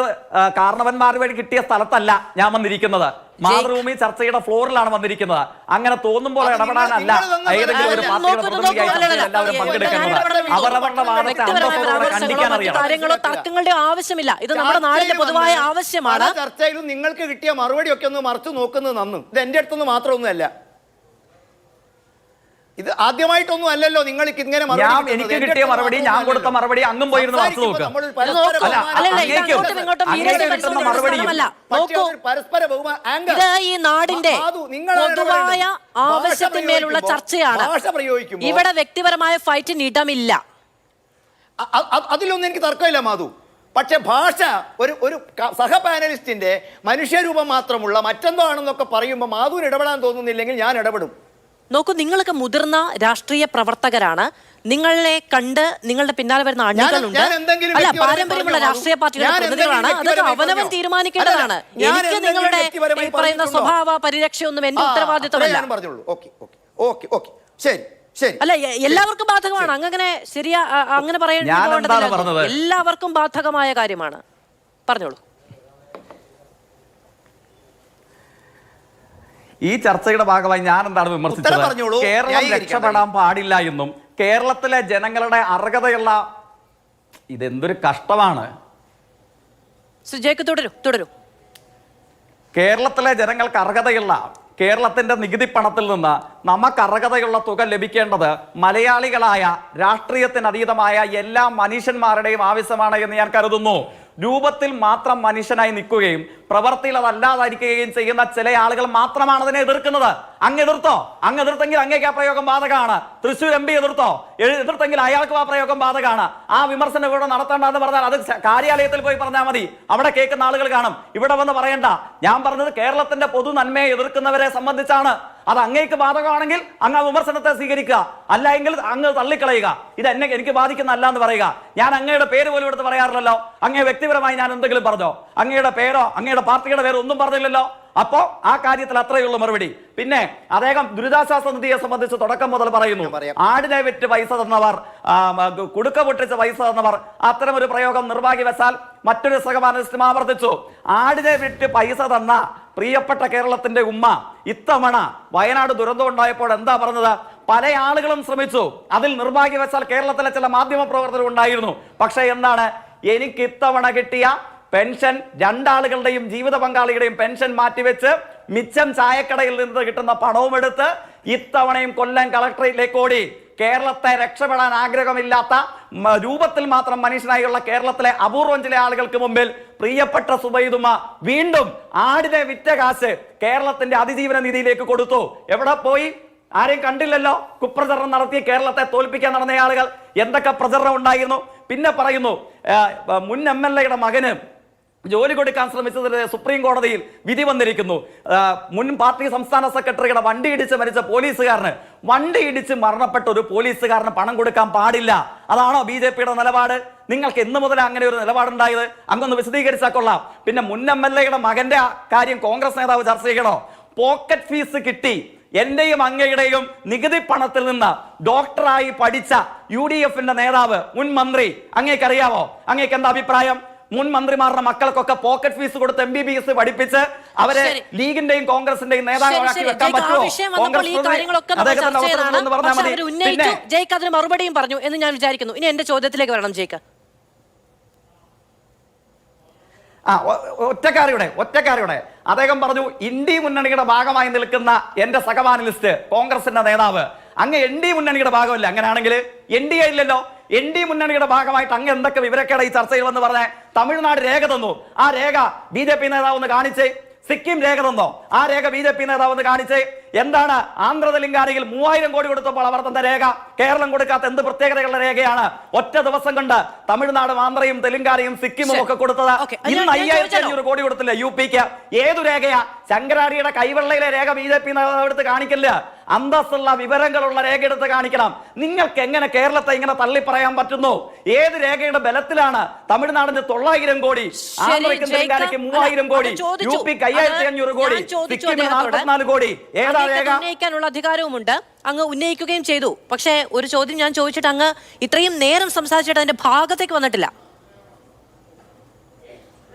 കാരണവന്മാർ വഴി കിട്ടിയ സ്ഥലത്തല്ല ഞാൻ വന്നിരിക്കുന്നത്, മാതൃഭൂമി ചർച്ചയുടെ ഫ്ലോറിലാണ് വന്നിരിക്കുന്നത്. അങ്ങനെ തോന്നുമ്പോൾ ഇടപെടാനല്ല ഏതെങ്കിലും ഒരു പാർട്ടിയുടെ പ്രതിനിധിയായി എല്ലാവരും പങ്കെടുക്കുന്നത്. അവരവരുടെ വാദത്തെ അന്തസ്സോടെ കണ്ടിക്കാൻ അറിയണം. കാര്യങ്ങളോ തർക്കങ്ങളുടെ ആവശ്യമില്ല. ഇത് നമ്മുടെ നാടിന്റെ പൊതുവായ ആവശ്യമാണ്. ചർച്ചയിലും നിങ്ങൾക്ക് കിട്ടിയ മറുപടി ഒക്കെ ഒന്ന് മറച്ചു നോക്കുന്നത് നന്നു. ഇത് എന്റെ അടുത്തൊന്നും മാത്രമൊന്നുമല്ല. ഇത് ആദ്യമായിട്ടൊന്നും അല്ലല്ലോ നിങ്ങൾക്ക് ഇങ്ങനെ എനിക്ക് കിട്ടിയ മറുപടി, ഞാൻ കൊടുത്ത മറുപടി അങ്ങും പോയിരുന്ന് വാർത്ത നോക്കുക. ഇത് ഈ നാടിന്റെ പൊതുവായ ആവശ്യത്തിന്മേലുള്ള ചർച്ചയാണ്. ഇവിടെ വ്യക്തിപരമായ ഫൈറ്റിന് ഇടമില്ല. അതിലൊന്നും എനിക്ക് തർക്കമില്ല മാധു. പക്ഷെ ഭാഷ ഒരു സഹ പാനലിസ്റ്റിന്റെ മനുഷ്യരൂപം മാത്രമുള്ള മറ്റെന്തോ ആണെന്നൊക്കെ പറയുമ്പോൾ മാധുവിന് ഇടപെടാൻ തോന്നുന്നില്ലെങ്കിൽ ഞാൻ ഇടപെടും. നോക്കൂ, നിങ്ങളൊക്കെ മുതിർന്ന രാഷ്ട്രീയ പ്രവർത്തകരാണ്. നിങ്ങളെ കണ്ട് നിങ്ങളുടെ പിന്നാലെ വരുന്ന അണികളുണ്ട്. അല്ല, പാരമ്പര്യമുള്ള രാഷ്ട്രീയ പാർട്ടികളുടെ പ്രതിനിധികളാണ്. അതൊക്കെ അവനവൻ തീരുമാനിക്കേണ്ടതാണ്. എനിക്ക് നിങ്ങളുടെ ഈ പറയുന്ന സ്വഭാവ പരിരക്ഷയൊന്നും എന്റെ ഉത്തരവാദിത്വമല്ല. അല്ല, എല്ലാവർക്കും ബാധകമാണ്. അങ്ങനെ ശരിയാ, അങ്ങനെ പറയേണ്ടത് എല്ലാവർക്കും ബാധകമായ കാര്യമാണ്. പറഞ്ഞോളൂ. ഈ ചർച്ചയുടെ ഭാഗമായി ഞാൻ എന്താണ് വിമർശിച്ചത്? കേരളം രക്ഷപ്പെടാൻ പാടില്ല എന്നും കേരളത്തിലെ ജനങ്ങളുടെ അർഹതയുള്ള ഇതെന്തൊരു കഷ്ടമാണ്. തുടരൂ. കേരളത്തിലെ ജനങ്ങൾക്ക് അർഹതയുള്ള കേരളത്തിന്റെ നികുതി പണത്തിൽ നിന്ന് നമുക്ക് അർഹതയുള്ള തുക ലഭിക്കേണ്ടത് മലയാളികളായ രാഷ്ട്രീയത്തിന് അതീതമായ എല്ലാ മനുഷ്യന്മാരുടെയും ആവശ്യമാണ് എന്ന് ഞാൻ കരുതുന്നു. രൂപത്തിൽ മാത്രം മനുഷ്യനായി നിൽക്കുകയും പ്രവർത്തിയിൽ അതല്ലാതായിരിക്കുകയും ചെയ്യുന്ന ചില ആളുകൾ മാത്രമാണ് അതിനെ എതിർക്കുന്നത്. അങ്ങ് എതിർത്തോ? അങ്ങ് എതിർത്തെങ്കിൽ അങ്ങേക്ക് ആ പ്രയോഗം ബാധകമാണ്. തൃശ്ശൂർ MP എതിർത്തോ? എതിർത്തെങ്കിൽ അയാൾക്കും ആ പ്രയോഗം ബാധകമാണ്. ആ വിമർശനം ഇവിടെ നടത്തേണ്ടെന്ന് പറഞ്ഞാൽ അത് കാര്യാലയത്തിൽ പോയി പറഞ്ഞാൽ മതി. അവിടെ കേൾക്കുന്ന ആളുകൾ കാണും. ഇവിടെ വന്ന് പറയണ്ട. ഞാൻ പറഞ്ഞത് കേരളത്തിന്റെ പൊതു നന്മയെ എതിർക്കുന്നവരെ സംബന്ധിച്ചാണ്. അത് അങ്ങേക്ക് ബാധകമാണെങ്കിൽ അങ്ങ് വിമർശനത്തെ സ്വീകരിക്കുക, അല്ല എങ്കിൽ അങ്ങ് തള്ളിക്കളയുക. ഇത് എനിക്ക് ബാധിക്കുന്ന അല്ല എന്ന് പറയുക. ഞാൻ അങ്ങയുടെ പേര് പോലും എടുത്ത് പറയാറില്ലല്ലോ. അങ്ങേ വ്യക്തിപരമായി ഞാൻ എന്തെങ്കിലും പറഞ്ഞോ? അങ്ങയുടെ പേരോ അങ്ങയുടെ പാർട്ടിയുടെ പേരോ ഒന്നും പറഞ്ഞില്ലല്ലോ. അപ്പോ ആ കാര്യത്തിൽ അത്രയുള്ള മറുപടി. പിന്നെ അദ്ദേഹം ദുരിതാശ്വാസ നിധിയെ സംബന്ധിച്ച് തുടക്കം മുതൽ പറയുന്നു, ആടിനെ വിറ്റ് പൈസ തന്നവർ, കുടുക്ക പൊട്ടിച്ച് പൈസ തന്നവർ, അത്തരമൊരു പ്രയോഗം നിർഭാഗ്യവശാൽ മറ്റൊരു സഹമാനസ്റ്റും ആവർത്തിച്ചു. ആടിനെ വിറ്റ് പൈസ തന്ന പ്രിയപ്പെട്ട കേരളത്തിന്റെ ഉമ്മ ഇത്തവണ വയനാട് ദുരന്തം ഉണ്ടായപ്പോൾ എന്താ പറഞ്ഞത്? പല ആളുകളും ശ്രമിച്ചു. അതിൽ നിർഭാഗ്യവശാൽ കേരളത്തിലെ ചില മാധ്യമ പ്രവർത്തകർ ഉണ്ടായിരുന്നു. പക്ഷേ എന്താണ്, എനിക്ക് ഇത്തവണ കിട്ടിയ പെൻഷൻ, രണ്ടാളുകളുടെയും ജീവിത പങ്കാളിയുടെയും പെൻഷൻ മാറ്റിവെച്ച് മിച്ചം ചായക്കടയിൽ നിന്ന് കിട്ടുന്ന പണവും എടുത്ത് ഇത്തവണയും കൊല്ലം കളക്ടറേറ്റിലേക്ക് ഓടി. കേരളത്തെ രക്ഷപ്പെടാൻ ആഗ്രഹമില്ലാത്ത രൂപത്തിൽ മാത്രം മനുഷ്യനായുള്ള കേരളത്തിലെ അപൂർവം ചില ആളുകൾക്ക് മുമ്പിൽ പ്രിയപ്പെട്ട സുബൈദുമ വീണ്ടും ആടിനെ വിറ്റ കാശ് കേരളത്തിന്റെ അതിജീവന നിധിയിലേക്ക് കൊടുത്തു. എവിടെ പോയി? ആരെയും കണ്ടില്ലല്ലോ. കുപ്രചരണം നടത്തി കേരളത്തെ തോൽപ്പിക്കാൻ നടന്ന ആളുകൾ എന്തൊക്കെ പ്രചരണം ഉണ്ടായിരുന്നു. പിന്നെ പറയുന്നു, മുൻ MLA മകന് ജോലി കൊടുക്കാൻ ശ്രമിച്ചതിന് സുപ്രീം കോടതിയിൽ വിധി വന്നിരിക്കുന്നു. മുൻ പാർട്ടി സംസ്ഥാന സെക്രട്ടറിയുടെ വണ്ടി ഇടിച്ച് മരിച്ച പോലീസുകാരന്, വണ്ടി ഇടിച്ച് മരണപ്പെട്ട ഒരു പോലീസുകാരന് പണം കൊടുക്കാൻ പാടില്ല. അതാണോ BJPയുടെ നിലപാട്? നിങ്ങൾക്ക് എന്ന് മുതൽ അങ്ങനെ ഒരു നിലപാടുണ്ടായത്? അങ്ങൊന്ന് വിശദീകരിച്ചാൽ കൊള്ളാം. പിന്നെ മുൻ MLA മകന്റെ കാര്യം കോൺഗ്രസ് നേതാവ് ചർച്ച ചെയ്യണോ? പോക്കറ്റ് ഫീസ് കിട്ടി എന്റെയും അങ്ങയുടെയും നികുതി പണത്തിൽ നിന്ന് ഡോക്ടറായി പഠിച്ച UDFന്റെ നേതാവ്, മുൻ മന്ത്രി, അങ്ങേക്കറിയാവോ? അങ്ങേക്ക് എന്താ അഭിപ്രായം? മുൻ മന്ത്രിമാരുടെ മക്കൾക്കൊക്കെ പോക്കറ്റ് ഫീസ് കൊടുത്ത് MBBS പഠിപ്പിച്ച് അവരെ ലീഗിന്റെയും കോൺഗ്രസിന്റെയും നേതാക്കളാക്കി വെക്കാൻ പറ്റുമോ? ജയ്ക്ക് അതിന് മറുപടിയും പറഞ്ഞു എന്ന് ഞാൻ വിചാരിക്കുന്നു. ഇനി എന്റെ ചോദ്യത്തിലേക്ക് വരണം ജയ്ക്ക്. ഒറ്റക്കാരിയുടെ അദ്ദേഹം പറഞ്ഞു, ഇന്ത്യ മുന്നണിയുടെ ഭാഗമായി നിൽക്കുന്ന എന്റെ സഹപാനലിസ്റ്റ് കോൺഗ്രസിന്റെ നേതാവ് അങ്ങ് ND മുന്നണിയുടെ ഭാഗമല്ല. അങ്ങനെയാണെങ്കിൽ NDA ഇല്ലല്ലോ. ND മുന്നണിയുടെ ഭാഗമായിട്ട് അങ്ങ് എന്തൊക്കെ വിവരക്കേട് ഈ ചർച്ചയിൽ വന്ന് പറഞ്ഞ തമിഴ്നാട് രേഖ തന്നു. ആ രേഖ BJP നേതാവ് ഒന്ന് കാണിച്ചേ. സിക്കിം രേഖ തന്നോ? ആ രേഖ BJP നേതാവ് ഒന്ന് കാണിച്ചേ. എന്താണ് ആന്ധ്ര തെലങ്കാനയിൽ 3000 കോടി കൊടുത്തപ്പോൾ അവർ തന്ന രേഖ? കേരളം കൊടുക്കാത്ത എന്ത് പ്രത്യേകതകളുടെ രേഖയാണ്? ഒറ്റ ദിവസം കൊണ്ട് തമിഴ്നാടും ആന്ധ്രയും തെലങ്കാനയും സിക്കിമും ഒക്കെ കൊടുത്തത്. ഇന്ന് 5500 കോടി കൊടുത്തില്ല UPക്ക്. ഏതു രേഖയാ? ശങ്കരാടിയുടെ കൈവെള്ളയിലെ രേഖ BJP നേതാവ് എടുത്ത് കാണിക്കില്ല. അന്തസ്സുള്ള വിവരങ്ങളുള്ള രേഖ എടുത്ത് കാണിക്കണം. നിങ്ങൾക്ക് എങ്ങനെ കേരളത്തെ ഇങ്ങനെ തള്ളി പറയാൻ പറ്റുന്നു? ഏത് രേഖയുടെ ബലത്തിലാണ് തമിഴ്നാടിന് 900 കോടി, ആന്ധ്രയ്ക്കും തെലങ്കാനയ്ക്ക് 3000 കോടി, UPക്ക് 5500 കോടി, സിക്കിമിന് 44 കോടി? ഏതാ രേഖ? ഉന്നയിക്കാനുള്ള അധികാരവുമുണ്ട്, അങ്ങ് ഉന്നയിക്കുകയും ചെയ്തു. പക്ഷേ ഒരു ചോദ്യം ഞാൻ ചോദിച്ചിട്ട് അങ്ങ് ഇത്രയും നേരം സംസാരിച്ചിട്ട് അതിന്റെ ഭാഗത്തേക്ക് വന്നിട്ടില്ല.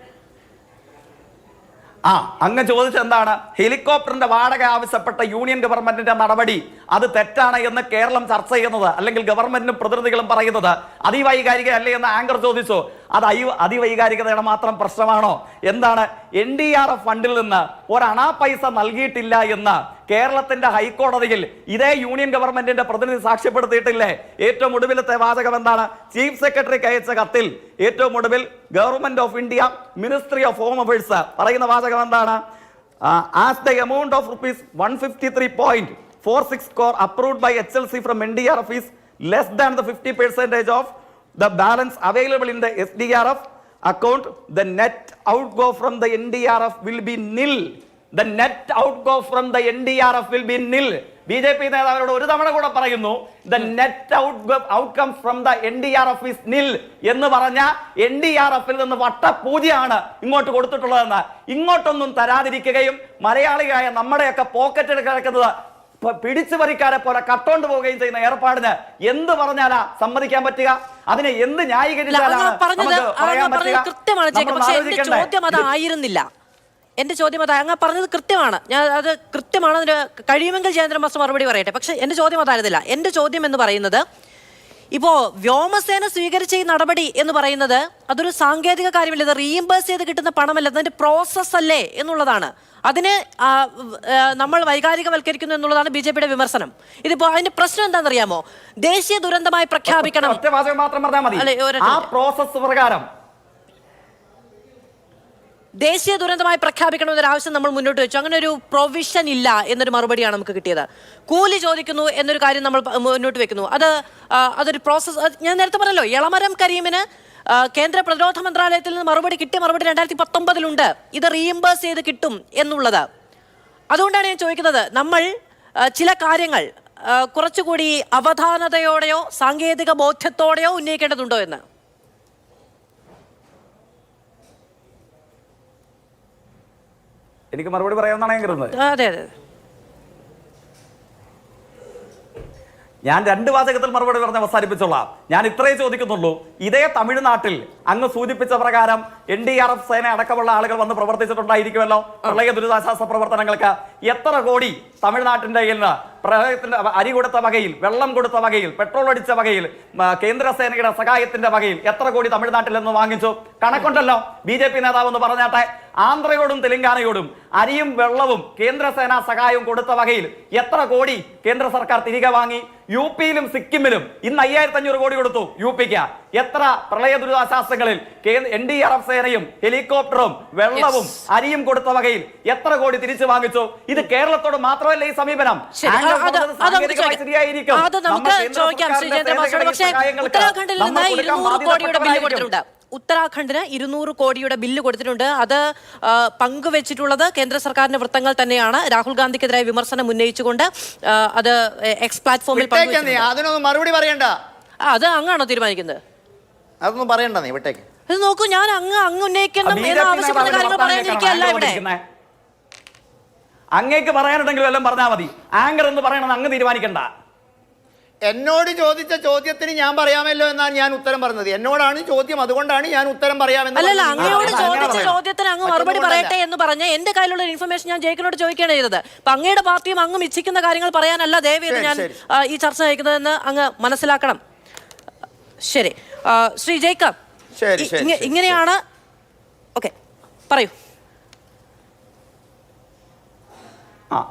അങ്ങ് ചോദിച്ചത് എന്താണ്? ഹെലികോപ്റ്ററിന്റെ വാടക ആവശ്യപ്പെട്ട യൂണിയൻ ഗവൺമെന്റിന്റെ നടപടി അത് തെറ്റാണ് എന്ന് കേരളം ചർച്ച ചെയ്യുന്നത്, അല്ലെങ്കിൽ ഗവൺമെന്റിനും പ്രതിനിധികളും പറയുന്നത് അതിവൈകാരിക അല്ലേ എന്ന് ആങ്കർ ചോദിച്ചു. അത് അതിവൈകാരികതയുടെ മാത്രം പ്രശ്നമാണോ? എന്താണ്? NDRF ഫണ്ടിൽ നിന്ന് ഒരണാ പൈസ നൽകിയിട്ടില്ല എന്ന് കേരളത്തിന്റെ ഹൈക്കോടതിയിൽ ഇതേ യൂണിയൻ ഗവൺമെന്റിന്റെ പ്രതിനിധി സാക്ഷ്യപ്പെടുത്തിയിട്ടില്ലേ? ഏറ്റവും ഒടുവിലത്തെ വാചകം എന്താണ്? ചീഫ് സെക്രട്ടറിക്ക് അയച്ച കത്തിൽ ഏറ്റവും ഒടുവിൽ government of India, ministry of home affairs പറയുന്ന വാചകം എന്താണ്? As the amount of ₹53.46 crore approved by HLC from NDRF is less than the 50% of the balance available in the SDRF account, the net outgo from the NDRF will be nil. The net outgo from the NDRF will be nil. BJP നേതാവിനോട് ഒരു തവണ കൂടെ പറയുന്നു, the net outcome from the NDRF is നിൽ എന്ന് പറഞ്ഞ NDRF-ൽ നിന്ന് വട്ടപൂജയാണ് ഇങ്ങോട്ട് കൊടുത്തിട്ടുള്ളതെന്ന്. ഇങ്ങോട്ടൊന്നും തരാതിരിക്കുകയും മലയാളിയായ നമ്മുടെയൊക്കെ പോക്കറ്റിൽ കിടക്കുന്നത് പിടിച്ചു പറിക്കാരെ പോലെ കട്ടോണ്ട് പോവുകയും ചെയ്യുന്ന ഏർപ്പാടിന് എന്ത് പറഞ്ഞാലാ സമ്മതിക്കാൻ പറ്റുക? അതിനെ എന്ത് ന്യായീകരിച്ചാലാണ് കൃത്യമാണ് ജേക്കബ്. പക്ഷേ എന്റെ ചോദ്യം അതായിരുന്നില്ല. എന്റെ ചോദ്യം അങ്ങ് പറഞ്ഞത് കൃത്യമാണ്. ഞാൻ അത് കൃത്യമാണ്. അതിന് കഴിയുമെങ്കിൽ ജയേന്ദ്രൻ മാസ്റ്റർ മറുപടി പറയട്ടെ. പക്ഷെ എന്റെ ചോദ്യം അതായിരുന്നില്ല. എന്റെ ചോദ്യം എന്ന് പറയുന്നത്, ഇപ്പോ വ്യോമസേന സ്വീകരിച്ച ഈ നടപടി എന്ന് പറയുന്നത് അതൊരു സാങ്കേതിക കാര്യമല്ല, ഇത് റീഇംബേഴ്സ് ചെയ്ത് കിട്ടുന്ന പണമല്ല, അതിന്റെ പ്രോസസ് അല്ലേ എന്നുള്ളതാണ്. അതിന് നമ്മൾ വൈകാരികവൽക്കരിക്കുന്നു എന്നുള്ളതാണ് BJP-യുടെ വിമർശനം. ഇതിപ്പോ അതിന്റെ പ്രശ്നം എന്താണെന്നറിയാമോ? ദേശീയ ദുരന്തമായി പ്രഖ്യാപിക്കണം. ദേശീയ ദുരന്തമായി പ്രഖ്യാപിക്കണം എന്നൊരു ആവശ്യം നമ്മൾ മുന്നോട്ട് വെച്ചു. അങ്ങനെ ഒരു പ്രൊവിഷൻ ഇല്ല എന്നൊരു മറുപടിയാണ് നമുക്ക് കിട്ടിയത്. കൂലി ചോദിക്കുന്നു എന്നൊരു കാര്യം നമ്മൾ മുന്നോട്ട് വെക്കുന്നു. അതൊരു പ്രോസസ്. ഞാൻ നേരത്തെ പറഞ്ഞല്ലോ, എളമരം കരീമിന് കേന്ദ്ര പ്രതിരോധ മന്ത്രാലയത്തിൽ നിന്ന് മറുപടി 2019 ഇത് റീഇംബേഴ്സ് ചെയ്ത് കിട്ടും എന്നുള്ളത്. അതുകൊണ്ടാണ് ഞാൻ ചോദിക്കുന്നത്, നമ്മൾ ചില കാര്യങ്ങൾ കുറച്ചുകൂടി അവധാനതയോടെയോ സാങ്കേതിക ബോധ്യത്തോടെയോ ഉന്നയിക്കേണ്ടതുണ്ടോ എന്ന്. എനിക്ക് മറുപടി പറയാമെന്നാണ് ഞാൻ കരുതുന്നത്. അതെ അതെ, ഞാൻ 2 വാചകത്തിൽ മറുപടി പറഞ്ഞ് അവസാനിപ്പിച്ചോളാം. ഞാൻ ഇത്രയേ ചോദിക്കുന്നുള്ളൂ. ഇതേ തമിഴ്നാട്ടിൽ അങ്ങ് സൂചിപ്പിച്ച പ്രകാരം NDRF സേന അടക്കമുള്ള ആളുകൾ വന്ന് പ്രവർത്തിച്ചിട്ടുണ്ടായിരിക്കുമല്ലോ പ്രളയ ദുരിതാശ്വാസ പ്രവർത്തനങ്ങൾക്ക്. എത്ര കോടി തമിഴ്നാട്ടിന്റെ കയ്യിൽ നിന്ന് പ്രളയത്തിന്റെ അരി കൊടുത്ത വകയിൽ, വെള്ളം കൊടുത്ത വകയിൽ, പെട്രോൾ അടിച്ച വകയിൽ, കേന്ദ്രസേനയുടെ സഹായത്തിന്റെ വകയിൽ എത്ര കോടി തമിഴ്നാട്ടിൽ നിന്ന് വാങ്ങിച്ചു? കണക്കുണ്ടല്ലോ. BJP നേതാവ് എന്ന് പറഞ്ഞാട്ടെ, ആന്ധ്രയോടും തെലങ്കാനയോടും അരിയും വെള്ളവും കേന്ദ്രസേനാ സഹായവും കൊടുത്ത വകയിൽ എത്ര കോടി കേന്ദ്ര സർക്കാർ തിരികെ വാങ്ങി? UP-യിലും സിക്കിമിലും ഇന്ന് 5500 കോടി കൊടുത്തു UP-ക്ക്. എത്ര പ്രളയ ദുരിതാശ്വാസങ്ങളിൽ NDRF സേനയും ഹെലികോപ്റ്ററും വെള്ളവും അരിയും കൊടുത്ത വകയിൽ എത്ര കോടി തിരിച്ചു വാങ്ങിച്ചു? ഇത് കേരളത്തോട് മാത്രമല്ല ഈ സമീപനം. ഉത്തരാഖണ്ഡിന് 200 കോടിയുടെ ബില്ല് കൊടുത്തിട്ടുണ്ട്. അത് പങ്കുവെച്ചിട്ടുള്ളത് കേന്ദ്ര സർക്കാരിന്റെ വൃത്തങ്ങൾ തന്നെയാണ്. രാഹുൽ ഗാന്ധിക്കെതിരായ വിമർശനം ഉന്നയിച്ചുകൊണ്ട് അത് എക്സ് പ്ലാറ്റ്ഫോമിൽ അതിനൊന്നും മറുപടി പറയണ്ട. അത് അങ്ങാണോ തീരുമാനിക്കുന്നത്? അതൊന്നും പറയണ്ട, നീ വിട്ടേക്ക്. ഇത് നോക്കൂ, ഞാൻ അങ്ങ് ഉന്നയിക്കണം എന്ന് ആവശ്യപ്പെടുന്ന കാര്യങ്ങൾ പറയാനിരിക്കുകയല്ല ഇവിടെ. അങ്ങേക്ക് പറയാനുണ്ടെങ്കിൽ വല്ലതും പറഞ്ഞാൽ മതി. ആങ്കർ എന്ന് പറയണമെന്ന് അങ്ങ് തീരുമാനിക്കണ്ട. എന്നോട് ചോദിച്ച ചോദ്യത്തിന് ഞാൻ പറയാമല്ലോ എന്നാണ് ഞാൻ ഉത്തരം പറഞ്ഞത്. എന്നോടാണ് ചോദ്യം, അതുകൊണ്ടാണ് ഞാൻ ഉത്തരം പറയാമെന്ന്. അല്ലല്ല, അങ്ങയോട് ചോദിച്ച ചോദ്യത്തിന് അങ്ങ് മറുപടി പറയട്ടെ എന്ന് പറഞ്ഞ എന്റെ കയ്യിലുള്ള ഇൻഫർമേഷൻ ഞാൻ ജയിക്കിനോട് ചോദിക്കുകയാണ് ചെയ്തത്. അപ്പൊ അങ്ങയുടെ പാർട്ടിയും അങ്ങ് ഇച്ഛിക്കുന്ന കാര്യങ്ങൾ പറയാനല്ല ദയവേത് ഞാൻ ഈ ചർച്ച നയിക്കുന്നതെന്ന് അങ്ങ് മനസ്സിലാക്കണം. ശരി, ശ്രീ ജേക്കബ്, ഇങ്ങനെയാണ്. ഓക്കെ, പറയൂ.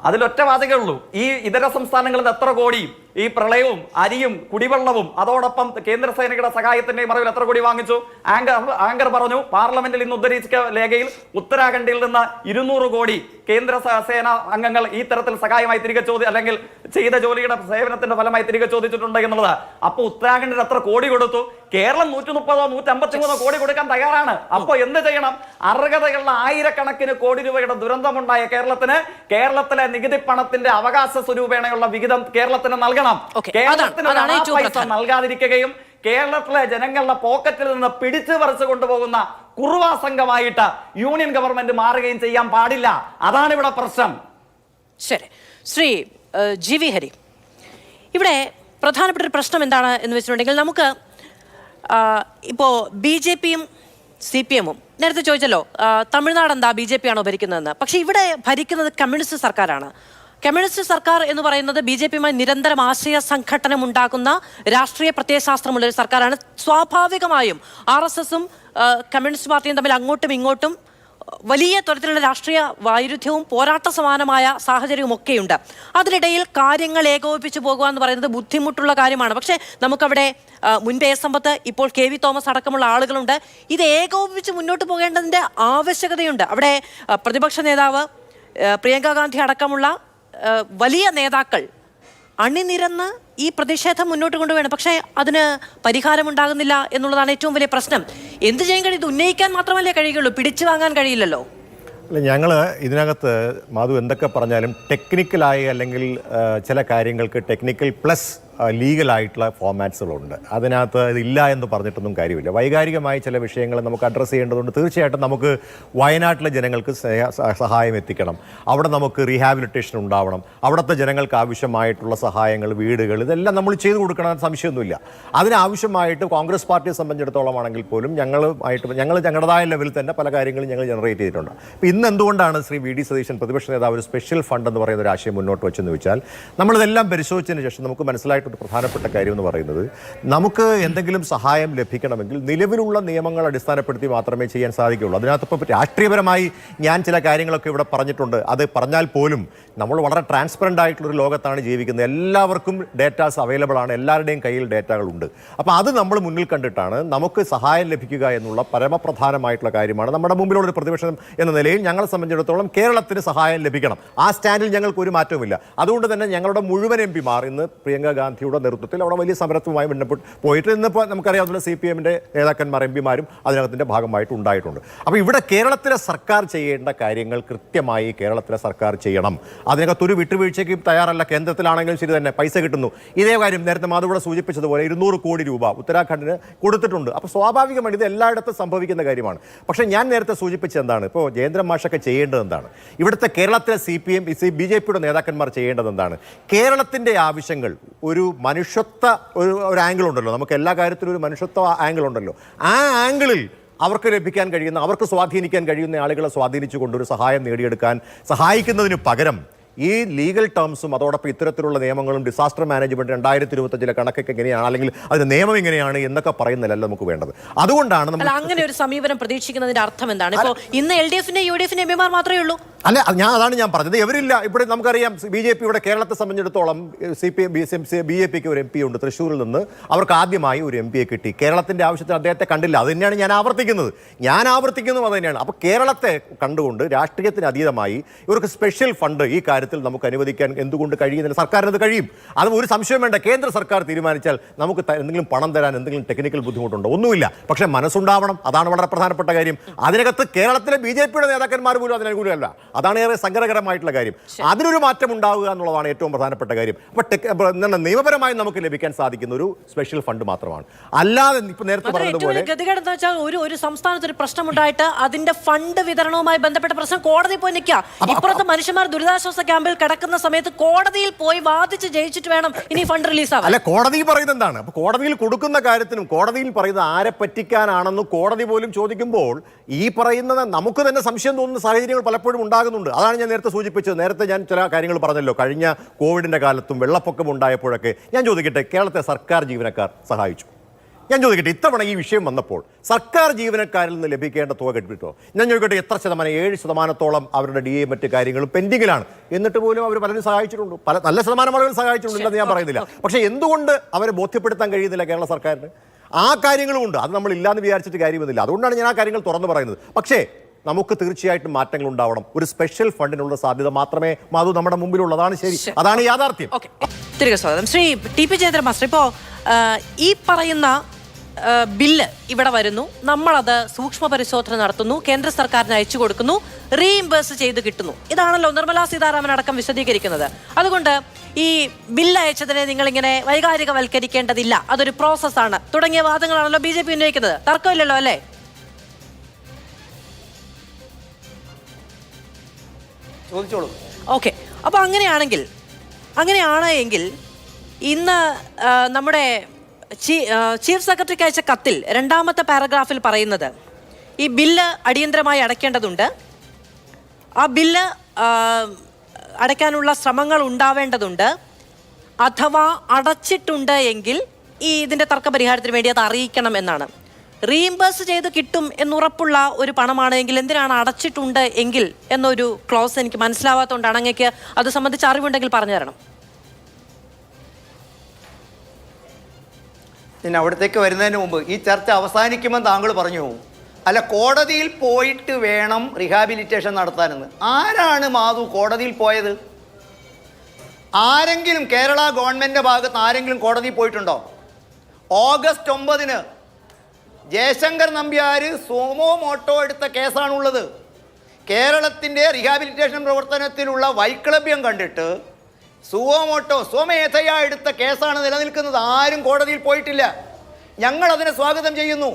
അതിലൊറ്റ വാചകമേ ഉള്ളൂ. ഈ ഇതര സംസ്ഥാനങ്ങളിൽ എത്ര കോടി ഈ പ്രളയവും അരിയും കുടിവെള്ളവും അതോടൊപ്പം കേന്ദ്രസേനയുടെ സഹായത്തിന്റെയും മറവിൽ എത്ര കോടി വാങ്ങിച്ചു? ആങ്കർ പറഞ്ഞു പാർലമെന്റിൽ ഇന്ന് ഉദ്ധരിച്ച രേഖയിൽ ഉത്തരാഖണ്ഡിൽ നിന്ന് 200 കോടി കേന്ദ്ര സേന അംഗങ്ങൾ ഈ തരത്തിൽ സഹായമായി തിരികെ അല്ലെങ്കിൽ ചെയ്ത ജോലിയുടെ സേവനത്തിന്റെ ഫലമായി തിരികെ ചോദിച്ചിട്ടുണ്ട് എന്നുള്ളത്. അപ്പൊ ഉത്തരാഖണ്ഡിൽ എത്ര കോടി കൊടുത്തു? കേരളം 130 153 കോടി കൊടുക്കാൻ തയ്യാറാണ്. അപ്പൊ എന്ത് ചെയ്യണം? അർഹതയുള്ള ആയിരക്കണക്കിന് കോടി രൂപയുടെ ദുരന്തമുണ്ടായ കേരളത്തിലെ നികുതി പണത്തിന്റെ അവകാശ സ്വരൂപേണയുള്ള വിഹിതം കേരളത്തിന് നൽകണം. കേരളത്തിന് പൈസ നൽകാതിരിക്കുകയും കേരളത്തിലെ ജനങ്ങളുടെ പോക്കറ്റിൽ നിന്ന് പിടിച്ചു പറിച്ചു കൊണ്ടുപോകുന്ന കുറുവാ സംഘമായിട്ട് യൂണിയൻ ഗവൺമെന്റ് മാറുകയും ചെയ്യാൻ പാടില്ല. അതാണ് ഇവിടെ പ്രശ്നം. ശരി, ശ്രീ GV ഹരി, ഇവിടെ പ്രധാനപ്പെട്ട ഒരു പ്രശ്നം എന്താണ് എന്ന് വെച്ചിട്ടുണ്ടെങ്കിൽ, നമുക്ക് ഇപ്പോൾ BJP-യും CPM-ഉം നേരത്തെ ചോദിച്ചല്ലോ തമിഴ്നാട് എന്താ BJP ആണോ ഭരിക്കുന്നതെന്ന്. പക്ഷെ ഇവിടെ ഭരിക്കുന്നത് കമ്മ്യൂണിസ്റ്റ് സർക്കാരാണ്. കമ്മ്യൂണിസ്റ്റ് സർക്കാർ എന്ന് പറയുന്നത് BJP-യുമായി നിരന്തരം ആശയ സംഘട്ടനം ഉണ്ടാക്കുന്ന രാഷ്ട്രീയ പ്രത്യയശാസ്ത്രമുള്ള ഒരു സർക്കാരാണ്. സ്വാഭാവികമായും RSS-ഉം കമ്മ്യൂണിസ്റ്റ് പാർട്ടിയും തമ്മിൽ അങ്ങോട്ടും ഇങ്ങോട്ടും വലിയ തരത്തിലുള്ള രാഷ്ട്രീയ വൈരുദ്ധ്യവും പോരാട്ട സമാനമായ സാഹചര്യവും ഒക്കെയുണ്ട്. അതിനിടയിൽ കാര്യങ്ങൾ ഏകോപിപ്പിച്ചു പോകുക എന്ന് പറയുന്നത് ബുദ്ധിമുട്ടുള്ള കാര്യമാണ്. പക്ഷേ നമുക്കവിടെ മുൻപ് സമ്പത്ത്, ഇപ്പോൾ KV തോമസ് അടക്കമുള്ള ആളുകളുണ്ട്. ഇത് ഏകോപിപ്പിച്ച് മുന്നോട്ട് പോകേണ്ടതിൻ്റെ ആവശ്യകതയുണ്ട്. അവിടെ പ്രതിപക്ഷ നേതാവ് പ്രിയങ്ക ഗാന്ധി അടക്കമുള്ള വലിയ നേതാക്കൾ അണിനിരന്ന് ഈ പ്രതിഷേധം മുന്നോട്ട് കൊണ്ടുപോകണം. പക്ഷേ അതിന് പരിഹാരമുണ്ടാകുന്നില്ല എന്നുള്ളതാണ് ഏറ്റവും വലിയ പ്രശ്നം. എന്ത് ചെയ്യാൻ കഴിയും? ഇത് ഉന്നയിക്കാൻ മാത്രമല്ലേ കഴിയുള്ളൂ, പിടിച്ചു വാങ്ങാൻ കഴിയില്ലല്ലോ. അല്ല, ഞങ്ങൾ ഇതിനകത്ത് മാധു എന്തൊക്കെ പറഞ്ഞാലും ടെക്നിക്കലായി അല്ലെങ്കിൽ ചില കാര്യങ്ങൾക്ക് ടെക്നിക്കൽ പ്ലസ് ലീഗലായിട്ടുള്ള ഫോമാറ്റ്സുകളുണ്ട്. അതിനകത്ത് ഇതില്ല എന്ന് പറഞ്ഞിട്ടൊന്നും കാര്യമില്ല. വൈകാരികമായി ചില വിഷയങ്ങൾ നമുക്ക് അഡ്രസ്സ് ചെയ്യേണ്ടതുണ്ട്. തീർച്ചയായിട്ടും നമുക്ക് വയനാട്ടിലെ ജനങ്ങൾക്ക് സഹായം എത്തിക്കണം. അവിടെ നമുക്ക് റീഹാബിലിറ്റേഷൻ ഉണ്ടാവണം. അവിടുത്തെ ജനങ്ങൾക്ക് ആവശ്യമായിട്ടുള്ള സഹായങ്ങൾ, വീടുകൾ, ഇതെല്ലാം നമ്മൾ ചെയ്തു കൊടുക്കണം, സംശയമൊന്നുമില്ല. അതിനാവശ്യമായിട്ട് കോൺഗ്രസ് പാർട്ടിയെ സംബന്ധിച്ചിടത്തോളം ആണെങ്കിൽ പോലും ഞങ്ങളുടേതായ ലെവലിൽ തന്നെ പല കാര്യങ്ങളും ഞങ്ങൾ ജനറേറ്റ് ചെയ്തിട്ടുണ്ട്. ഇപ്പോൾ ഇന്ന് എന്തുകൊണ്ടാണ് ശ്രീ വി ഡി സതീശൻ പ്രതിപക്ഷ നേതാവ് ഒരു സ്പെഷ്യൽ ഫണ്ട് എന്ന് പറയുന്ന ഒരു ആശയം മുന്നോട്ട് വെച്ചെന്ന് വെച്ചാൽ, നമ്മളിതെല്ലാം പരിശോധിച്ചതിന് ശേഷം നമുക്ക് മനസ്സിലായിട്ട് ഒരു പ്രധാനപ്പെട്ട കാര്യം എന്ന് പറയുന്നത്, നമുക്ക് എന്തെങ്കിലും സഹായം ലഭിക്കണമെങ്കിൽ നിലവിലുള്ള നിയമങ്ങൾ അടിസ്ഥാനപ്പെടുത്തി മാത്രമേ ചെയ്യാൻ സാധിക്കുകയുള്ളൂ. അതിനകത്ത് ഇപ്പോൾ രാഷ്ട്രീയപരമായി ഞാൻ ചില കാര്യങ്ങളൊക്കെ ഇവിടെ പറഞ്ഞിട്ടുണ്ട്. അത് പറഞ്ഞാൽ പോലും നമ്മൾ വളരെ ട്രാൻസ്പെറൻ്റ് ആയിട്ടുള്ളൊരു ലോകത്താണ് ജീവിക്കുന്നത്. എല്ലാവർക്കും ഡേറ്റാസ് അവൈലബിൾ ആണ്, എല്ലാവരുടെയും കയ്യിൽ ഡേറ്റകളുണ്ട്. അപ്പോൾ അത് നമ്മൾ മുന്നിൽ കണ്ടിട്ടാണ് നമുക്ക് സഹായം ലഭിക്കുക എന്നുള്ള പരമപ്രധാനമായിട്ടുള്ള കാര്യമാണ് നമ്മുടെ മുമ്പിലുള്ളൊരു പ്രതിപക്ഷം എന്ന നിലയിൽ ഞങ്ങളെ സംബന്ധിച്ചിടത്തോളം കേരളത്തിന് സഹായം ലഭിക്കണം. ആ സ്റ്റാൻഡിൽ ഞങ്ങൾക്ക് ഒരു മാറ്റവുമില്ല. അതുകൊണ്ട് തന്നെ ഞങ്ങളുടെ മുഴുവൻ എംപിമാർ ഇന്ന് പ്രിയങ്ക ഗാന്ധിയുടെ നേതൃത്വത്തിൽ അവിടെ വലിയ സമരത്തുമായി ബന്ധപ്പെട്ട് പോയിട്ട് ഇന്നിപ്പോൾ നമുക്കറിയാവുന്ന CPM-ന്റെ നേതാക്കന്മാർ, എംപിമാരും അതിനകത്തിൻ്റെ ഭാഗമായിട്ട് ഉണ്ടായിട്ടുണ്ട്. അപ്പോൾ ഇവിടെ കേരളത്തിലെ സർക്കാർ ചെയ്യേണ്ട കാര്യങ്ങൾ കൃത്യമായി കേരളത്തിലെ സർക്കാർ ചെയ്യണം. അതിനകത്തൊരു വിട്ടുവീഴ്ചയ്ക്ക് തയ്യാറല്ല. കേന്ദ്രത്തിലാണെങ്കിലും ശരി തന്നെ പൈസ കിട്ടുന്നു. ഇതേ കാര്യം നേരത്തെ മാധവിടെ സൂചിപ്പിച്ചതുപോലെ 200 കോടി രൂപ ഉത്തരാഖണ്ഡിന് കൊടുത്തിട്ടുണ്ട്. അപ്പോൾ സ്വാഭാവികമാണ് ഇത് എല്ലായിടത്തും സംഭവിക്കുന്ന കാര്യമാണ്. പക്ഷേ ഞാൻ നേരത്തെ സൂചിപ്പിച്ചത് എന്താണ്, ഇപ്പോൾ ജയേന്ദ്രൻ മാഷൊക്കെ ചെയ്യേണ്ടത് എന്താണ്, ഇവിടുത്തെ കേരളത്തിലെ CPM BJP-യുടെ നേതാക്കന്മാർ ചെയ്യേണ്ടത് എന്താണ്, കേരളത്തിൻ്റെ ആവശ്യങ്ങൾ ഒരു മനുഷ്യത്വ ഒരു ആംഗിൾ ഉണ്ടല്ലോ, നമുക്ക് എല്ലാ കാര്യത്തിലും ഒരു മനുഷ്യത്വ ആംഗിൾ ഉണ്ടല്ലോ, ആ ആംഗിളിൽ അവർക്ക് ലഭിക്കാൻ കഴിയുന്ന, അവർക്ക് സ്വാധീനിക്കാൻ കഴിയുന്ന ആളുകളെ സ്വാധീനിച്ചുകൊണ്ട് ഒരു സഹായം നേടിയെടുക്കാൻ സഹായിക്കുന്നതിന് പകരം ഈ ലീഗൽ ടേംസും അതോടൊപ്പം ഇത്തരത്തിലുള്ള നിയമങ്ങളും ഡിസാസ്റ്റർ മാനേജ്മെന്റ് 2025 കണക്കൊക്കെ എങ്ങനെയാണ്, അല്ലെങ്കിൽ അതിന്റെ നിയമം എങ്ങനെയാണ് എന്നൊക്കെ പറയുന്നില്ലല്ലോ നമുക്ക് വേണ്ടത്. അതുകൊണ്ടാണ് നമ്മൾ അങ്ങനെ ഒരു സമീപനം പ്രതീക്ഷിക്കുന്നതിന്റെ അർത്ഥം എന്താണ്? ഇപ്പോൾ ഇന്ന് LDF-ന്റെ UDF-ന്റെ എംപിമാർ മാത്രമേ ഉള്ളൂ. അല്ല, അതാണ് ഞാൻ പറഞ്ഞത്. ഇവരില്ല. ഇവിടെ നമുക്കറിയാം BJP ഇവിടെ കേരളത്തെ സംബന്ധിച്ചിടത്തോളം BJP-ക്ക് ഒരു MP ഉണ്ട് തൃശ്ശൂരിൽ നിന്ന്. അവർക്ക് ആദ്യമായി ഒരു MP കിട്ടി. കേരളത്തിന്റെ ആവശ്യത്തിന് അദ്ദേഹത്തെ കണ്ടില്ല. അത് തന്നെയാണ് ഞാൻ ആവർത്തിക്കുന്നത് അത് തന്നെയാണ്. അപ്പോൾ കേരളത്തെ കണ്ടുകൊണ്ട് രാഷ്ട്രീയത്തിന് അതീതമായി ഇവർക്ക് സ്പെഷ്യൽ ഫണ്ട് ഈ കാര്യത്തിൽ നമുക്ക് അനുവദിക്കാൻ എന്തുകൊണ്ട് കഴിയുന്നില്ല? സർക്കാരിന് അത് കഴിയും. അത് ഒരു സംശയം വേണ്ട. കേന്ദ്ര സർക്കാർ തീരുമാനിച്ചാൽ നമുക്ക് എന്തെങ്കിലും പണം തരാൻ എന്തെങ്കിലും ടെക്നിക്കൽ ബുദ്ധിമുട്ടുണ്ടോ? ഒന്നുമില്ല. പക്ഷേ മനസ്സുണ്ടാവണം. അതാണ് വളരെ പ്രധാനപ്പെട്ട കാര്യം. അതിനകത്ത് കേരളത്തിലെ BJP-യുടെ നേതാക്കന്മാർ പോലും അതിനനുകൂലമല്ല. അതാണ് ഏറെ സങ്കടകരമായിട്ടുള്ള കാര്യം. അതിനൊരു മാറ്റം ഉണ്ടാവുക എന്നുള്ളതാണ് ഏറ്റവും പ്രധാനപ്പെട്ട കാര്യം. അപ്പോൾ നിയമപരമായി നമുക്ക് ലഭിക്കാൻ സാധിക്കുന്ന ഒരു സ്പെഷ്യൽ ഫണ്ട് മാത്രമാണ്. അല്ലാതെ ഇപ്പൊ നേരത്തെ പറഞ്ഞതുപോലെ ഗതികേടെന്ന് വെച്ചാൽ ഒരു സംസ്ഥാനത്ത് ഒരു പ്രശ്നമുണ്ടായിട്ട് അതിന്റെ ഫണ്ട് വിതരണവുമായി ബന്ധപ്പെട്ട പ്രശ്നം കോടതി പോയി നിൽക്കുക. ഇപ്പുറത്ത് മനുഷ്യന്മാർ ദുരിതാശ്വാസ ക്യാമ്പിൽ കിടക്കുന്ന സമയത്ത് കോടതിയിൽ പോയി വാദിച്ച് ജയിച്ചിട്ട് വേണം ഇനി ഫണ്ട് റിലീസ് ആവാൻ. അല്ല, കോടതി പറയുന്നത് എന്താണ്? അപ്പൊ കോടതിയിൽ കൊടുക്കുന്ന കാര്യത്തിനും കോടതിയിൽ പറയുന്നത് ആരെ പറ്റിക്കാനാണെന്ന് കോടതി പോലും ചോദിക്കുമ്പോൾ ഈ പറയുന്നത് നമുക്ക് തന്നെ സംശയം തോന്നുന്ന സാഹചര്യങ്ങൾ പലപ്പോഴും ഉണ്ടാകുന്നുണ്ട്. അതാണ് ഞാൻ നേരത്തെ സൂചിപ്പിച്ചത്. നേരത്തെ ഞാൻ ചില കാര്യങ്ങൾ പറഞ്ഞല്ലോ. കഴിഞ്ഞ കോവിഡിന്റെ കാലത്തും വെള്ളപ്പൊക്കം ഉണ്ടായപ്പോഴൊക്കെ ഞാൻ ചോദിക്കട്ടെ, കേരളത്തെ സർക്കാർ ജീവനക്കാർ സഹായിച്ചു? ഞാൻ ചോദിക്കട്ടെ, ഇത്തവണ ഈ വിഷയം വന്നപ്പോൾ സർക്കാർ ജീവനക്കാരിൽ നിന്ന് ലഭിക്കേണ്ട തുക കിട്ടിട്ടോ? ഞാൻ ചോദിക്കട്ടെ, എത്ര ശതമാനം? 7% അവരുടെ DA മറ്റ് കാര്യങ്ങളും പെൻഡിങ്ങിലാണ്. എന്നിട്ട് പോലും അവർ പലരും സഹായിച്ചിട്ടുണ്ട്. നല്ല ശതമാനം ആളുകൾ സഹായിച്ചിട്ടുണ്ടെന്ന് ഞാൻ പറയുന്നില്ല. പക്ഷേ എന്തുകൊണ്ട് അവരെ ബോധ്യപ്പെടുത്താൻ കഴിയുന്നില്ല കേരള സർക്കാരിന്? ആ കാര്യങ്ങളുമുണ്ട്. അത് നമ്മൾ ഇല്ലാന്ന് വിചാരിച്ചിട്ട് കാര്യമൊന്നുമില്ല. അതുകൊണ്ടാണ് ഞാൻ ആ കാര്യങ്ങൾ തുറന്നു പറയുന്നത്. പക്ഷേ നമുക്ക് തീർച്ചയായിട്ടും മാറ്റങ്ങൾ ഉണ്ടാവണം. ഒരു സ്പെഷ്യൽ ഫണ്ടിനുള്ള സാധ്യത മാത്രമേ മാധു നമ്മുടെ മുമ്പിലുള്ളതാണ്. ശരി, അതാണ് യാഥാർത്ഥ്യം. തിരികെ സ്വാഗതം. ശ്രീ TP ജയചന്ദ്രൻ മാസ്റ്റർ, ഇപ്പോൾ ഈ പറയുന്ന ബില്ല് ഇവിടെ വരുന്നു, നമ്മളത് സൂക്ഷ്മ പരിശോധന നടത്തുന്നു, കേന്ദ്ര സർക്കാരിന് അയച്ചു കൊടുക്കുന്നു, റീഇംബേഴ്സ് ചെയ്ത് കിട്ടുന്നു. ഇതാണല്ലോ നിർമ്മലാ സീതാരാമൻ അടക്കം വിശദീകരിക്കുന്നത്. അതുകൊണ്ട് ഈ ബില്ല് അയച്ചതിനെ നിങ്ങളിങ്ങനെ വൈകാരികവൽക്കരിക്കേണ്ടതില്ല, അതൊരു പ്രോസസ്സാണ് തുടങ്ങിയ വാദങ്ങളാണല്ലോ BJP ഉന്നയിക്കുന്നത്. തർക്കമില്ലല്ലോ അല്ലേ? ചോദിച്ചോളൂ. ഓക്കെ, അപ്പോൾ അങ്ങനെയാണ് എങ്കിൽ ഇന്ന് നമ്മുടെ ചീഫ് സെക്രട്ടറിക്ക് അയച്ച കത്തിൽ 2ാമത്തെ പാരഗ്രാഫിൽ പറയുന്നത് ഈ ബില്ല് അടിയന്തരമായി അടയ്ക്കേണ്ടതുണ്ട്, ആ ബില്ല് അടയ്ക്കാനുള്ള ശ്രമങ്ങൾ ഉണ്ടാവേണ്ടതുണ്ട്, അഥവാ അടച്ചിട്ടുണ്ട് എങ്കിൽ ഇതിൻ്റെ തർക്കപരിഹാരത്തിന് വേണ്ടി അത് അറിയിക്കണം എന്നാണ്. റീഇംബേഴ്സ് ചെയ്ത് കിട്ടും എന്നുറപ്പുള്ള ഒരു പണമാണ് എങ്കിൽ എന്തിനാണ് അടച്ചിട്ടുണ്ട് എങ്കിൽ എന്നൊരു ക്ലോസ് എനിക്ക് മനസ്സിലാവാത്തതുകൊണ്ടാണ്. അങ്ങേക്ക് അത് സംബന്ധിച്ച് അറിവുണ്ടെങ്കിൽ പറഞ്ഞു തരണം. പിന്നെ അവിടത്തേക്ക് വരുന്നതിന് മുമ്പ് ഈ ചർച്ച അവസാനിക്കുമെന്ന് താങ്കൾ പറഞ്ഞു, അല്ല കോടതിയിൽ പോയിട്ട് വേണം റിഹാബിലിറ്റേഷൻ നടത്താനെന്ന്. ആരാണ് മാധു കോടതിയിൽ പോയത്? ആരെങ്കിലും കേരള ഗവൺമെൻറ്റിൻ്റെ ഭാഗത്ത് ആരെങ്കിലും കോടതിയിൽ പോയിട്ടുണ്ടോ? ഓഗസ്റ്റ് 9 ജയശങ്കർ നമ്പ്യാർ സോമോ മോട്ടോ എടുത്ത കേസാണുള്ളത്. കേരളത്തിൻ്റെ റീഹാബിലിറ്റേഷൻ പ്രവർത്തനത്തിലുള്ള വൈക്ലഭ്യം കണ്ടിട്ട് സുവോമോട്ടോ സ്വമേധയാ എടുത്ത കേസാണ് നിലനിൽക്കുന്നത്. ആരും കോടതിയിൽ പോയിട്ടില്ല. ഞങ്ങൾ അതിനെ സ്വാഗതം ചെയ്യുന്നു.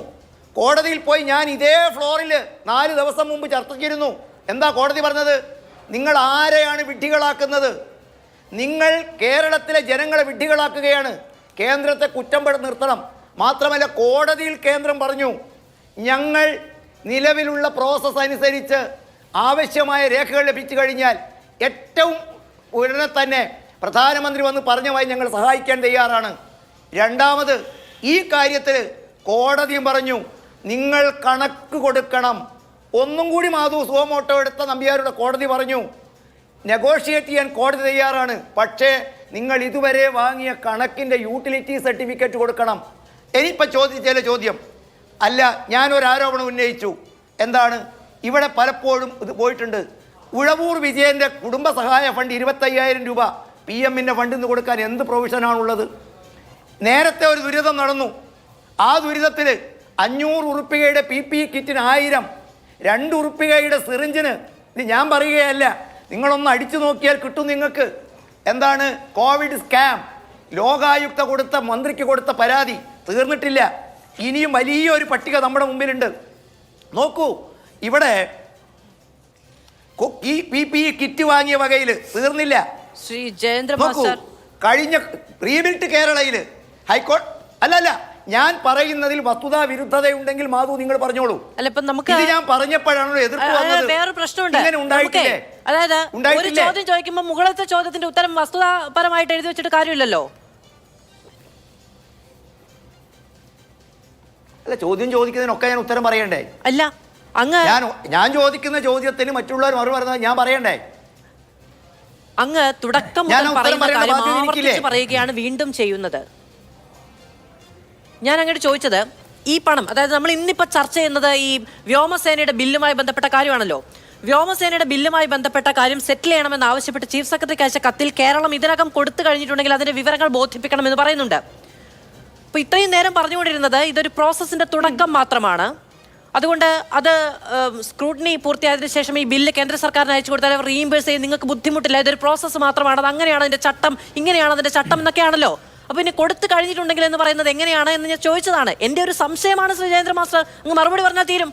കോടതിയിൽ പോയി ഞാൻ ഇതേ ഫ്ലോറിൽ 4 ദിവസം മുമ്പ് ചർച്ച ചെയ്തിരുന്നു. എന്താ കോടതി പറഞ്ഞത്? നിങ്ങൾ ആരെയാണ് വിഡ്ഢികളാക്കുന്നത്? നിങ്ങൾ കേരളത്തിലെ ജനങ്ങളെ വിഡ്ഢികളാക്കുകയാണ്. കേന്ദ്രത്തെ കുറ്റം നിർത്തണം. മാത്രമല്ല കോടതിയിൽ കേന്ദ്രം പറഞ്ഞു, ഞങ്ങൾ നിലവിലുള്ള പ്രോസസ്സ് അനുസരിച്ച് ആവശ്യമായ രേഖകൾ ലഭിച്ചു കഴിഞ്ഞാൽ ഏറ്റവും ഉടനെ തന്നെ പ്രധാനമന്ത്രി വന്ന് പറഞ്ഞുമായി ഞങ്ങൾ സഹായിക്കാൻ തയ്യാറാണ്. രണ്ടാമത് ഈ കാര്യത്തിൽ കോടതിയും പറഞ്ഞു, നിങ്ങൾ കണക്ക് കൊടുക്കണം. ഒന്നും കൂടി മാധു സുവോമോട്ടോ എടുത്ത നമ്പ്യാരുടെ കോടതി പറഞ്ഞു, നെഗോഷിയേറ്റ് ചെയ്യാൻ കോടതി തയ്യാറാണ്. പക്ഷേ നിങ്ങൾ ഇതുവരെ വാങ്ങിയ കണക്കിൻ്റെ യൂട്ടിലിറ്റി സർട്ടിഫിക്കറ്റ് കൊടുക്കണം. ഇനിയിപ്പോൾ ചോദിച്ചാൽ ചോദ്യം അല്ല, ഞാനൊരു ആരോപണം ഉന്നയിച്ചു. എന്താണ്? ഇവിടെ പലപ്പോഴും ഇത് പോയിട്ടുണ്ട്. ഉഴവൂർ വിജയൻ്റെ കുടുംബസഹായ ഫണ്ട് 25,000 രൂപ PM-ൻ്റെ ഫണ്ടിൽ നിന്ന് കൊടുക്കാൻ എന്ത് പ്രൊവിഷനാണുള്ളത്? നേരത്തെ ഒരു ദുരിതം നടന്നു. ആ ദുരിതത്തിൽ 500 ഉറുപ്പികയുടെ PPE കിറ്റിന് 1000, 2 ഉറുപ്പികയുടെ സിറിഞ്ചിന്, ഇത് ഞാൻ പറയുകയല്ല, നിങ്ങളൊന്ന് അടിച്ചു നോക്കിയാൽ കിട്ടും നിങ്ങൾക്ക്. എന്താണ്? Covid scam. ലോകായുക്ത കൊടുത്ത മന്ത്രിക്ക് കൊടുത്ത പരാതി തീർന്നിട്ടില്ല. ഇനിയും വലിയൊരു പട്ടിക നമ്മുടെ മുമ്പിലുണ്ട്. നോക്കൂ, ഇവിടെ ഈ PPE കിറ്റ് വാങ്ങിയ വകയിൽ തീർന്നില്ല. ശ്രീ ജയേന്ദ്ര നോക്കൂ, മാസ്റ്റർ, കഴിഞ്ഞ റീബിൽറ്റ് കേരളയിൽ ഹൈക്കോടതി അല്ലല്ല, ഞാൻ പറയുന്നതിൽ വസ്തുതാ വിരുദ്ധതയുണ്ടെങ്കിൽ മാധു നിങ്ങൾ പറഞ്ഞോളൂ. അല്ല, ഇപ്പൊ നമുക്ക് ഇത് ഞാൻ പറഞ്ഞപ്പോഴാണല്ലോ എതിർപ്പ് വന്നത്. വേറെ പ്രശ്നമുണ്ട്. ഇങ്ങനെ ഉണ്ടായിട്ടില്ലേ? അതായത് ഒരു ചോദ്യം ചോദിക്കുമ്പോൾ മുകളിലത്തെ ചോദ്യത്തിന്റെ ഉത്തരം വസ്തുതാപരമായിട്ട് എഴുതി വെച്ചിട്ട് കാര്യമില്ലല്ലോ. അല്ല, ചോദ്യം ചോദിക്കുന്നതിനൊക്കെ ഞാൻ ഉത്തരം പറയണ്ടേ? അല്ല, അങ്ങ് ഞാൻ ചോദിക്കുന്ന ചോദ്യത്തിന് മറ്റുള്ളവർ മറു പറയുന്നത് ഞാൻ പറയണ്ടേ? അങ്ങ് തുടക്കം മുതൽ പറയുന്ന കാര്യം ആവർത്തിച്ച് പറയുകയാണ് വീണ്ടും ചെയ്യുന്നത്. ഞാൻ അങ്ങോട്ട് ചോദിച്ചത്, ഈ പണം, അതായത് നമ്മൾ ഇന്നിപ്പോൾ ചർച്ച ചെയ്യുന്നത് ഈ വ്യോമസേനയുടെ ബില്ലുമായി ബന്ധപ്പെട്ട കാര്യമാണല്ലോ. വ്യോമസേനയുടെ ബില്ലുമായി ബന്ധപ്പെട്ട കാര്യം സെറ്റിൽ ചെയ്യണമെന്ന് ആവശ്യപ്പെട്ട് ചീഫ് സെക്രട്ടറിക്ക് അയച്ച കത്തിൽ കേരളം ഇതിനകം കൊടുത്തു കഴിഞ്ഞിട്ടുണ്ടെങ്കിൽ അതിന്റെ വിവരങ്ങൾ ബോധിപ്പിക്കണമെന്ന് പറയുന്നുണ്ട്. അപ്പോൾ ഇത്രയും നേരം പറഞ്ഞുകൊണ്ടിരുന്നത് ഇതൊരു പ്രോസസ്സിന്റെ തുടക്കം മാത്രമാണ്. അതുകൊണ്ട് അത് സ്ക്രൂട്ടിനി പൂർത്തിയായതിനു ശേഷം ഈ ബില്ല് കേന്ദ്ര സർക്കാരിന് അയച്ചു കൊടുത്താൽ അവർ റീഇംബേഴ്സ് ചെയ്യും, നിങ്ങൾക്ക് ബുദ്ധിമുട്ടില്ല, ഇതൊരു പ്രോസസ്സ് മാത്രമാണ്, അത് അങ്ങനെയാണ് അതിന്റെ ചട്ടം, ഇങ്ങനെയാണ് അതിന്റെ ചട്ടം എന്നൊക്കെയാണല്ലോ. അപ്പോൾ ഇനി കൊടുത്തു കഴിഞ്ഞിട്ടുണ്ടെങ്കിൽ എന്ന് പറയുന്നത് എങ്ങനെയാണ് എന്ന് ഞാൻ ചോദിച്ചതാണ്. എൻ്റെ ഒരു സംശയമാണ് ശ്രീ ജയേന്ദ്ര മാസ്റ്റർ, അങ്ങ് മറുപടി പറഞ്ഞാൽ തീരും.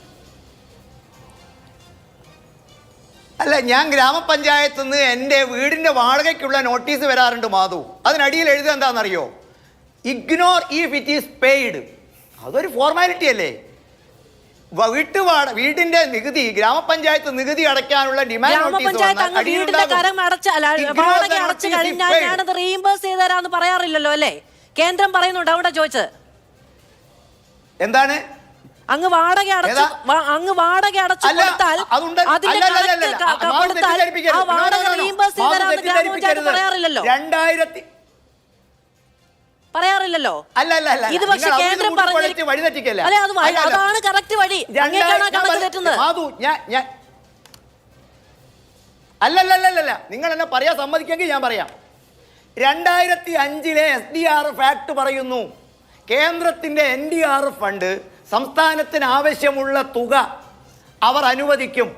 അല്ല, ഞാൻ ഗ്രാമപഞ്ചായത്തിൽ നിന്ന് എൻ്റെ വീടിൻ്റെ വാടകയ്ക്കുള്ള നോട്ടീസ് വരാറുണ്ട് മാധു. അതിനടിയിൽ എഴുതുക എന്താണെന്നറിയോ? Ignore if it is paid. അതൊരു ഫോർമാലിറ്റി അല്ലേ? വീടിന്റെ നികുതി, ഗ്രാമപഞ്ചായത്ത് നികുതി അടയ്ക്കാനുള്ള ഡിമാൻഡ് റീഇംബേഴ്സ് ചെയ്ത് തരാന്ന് പറയാറില്ലല്ലോ അല്ലേ? കേന്ദ്രം പറയുന്നുണ്ട്, അവിടെ ചോദിച്ചത് എന്താണ്? അങ്ങ് വാടക അടച്ചു കൊടുത്താൽ പറയാറില്ലല്ലോ. ഇത് പക്ഷേ കേന്ദ്രം വഴിതെറ്റിക്കല്ല. അതാണ് കറക്റ്റ് വഴി. അല്ലല്ലല്ല, നിങ്ങൾ എന്നെ പറയാൻ സമ്മതിക്കെങ്കിൽ ഞാൻ പറയാം. 2005 SDRF ആക്ട് പറയുന്നു, കേന്ദ്രത്തിന്റെ NDRF ഫണ്ട് സംസ്ഥാനത്തിന് ആവശ്യമുള്ള തുക അവർ അനുവദിക്കും.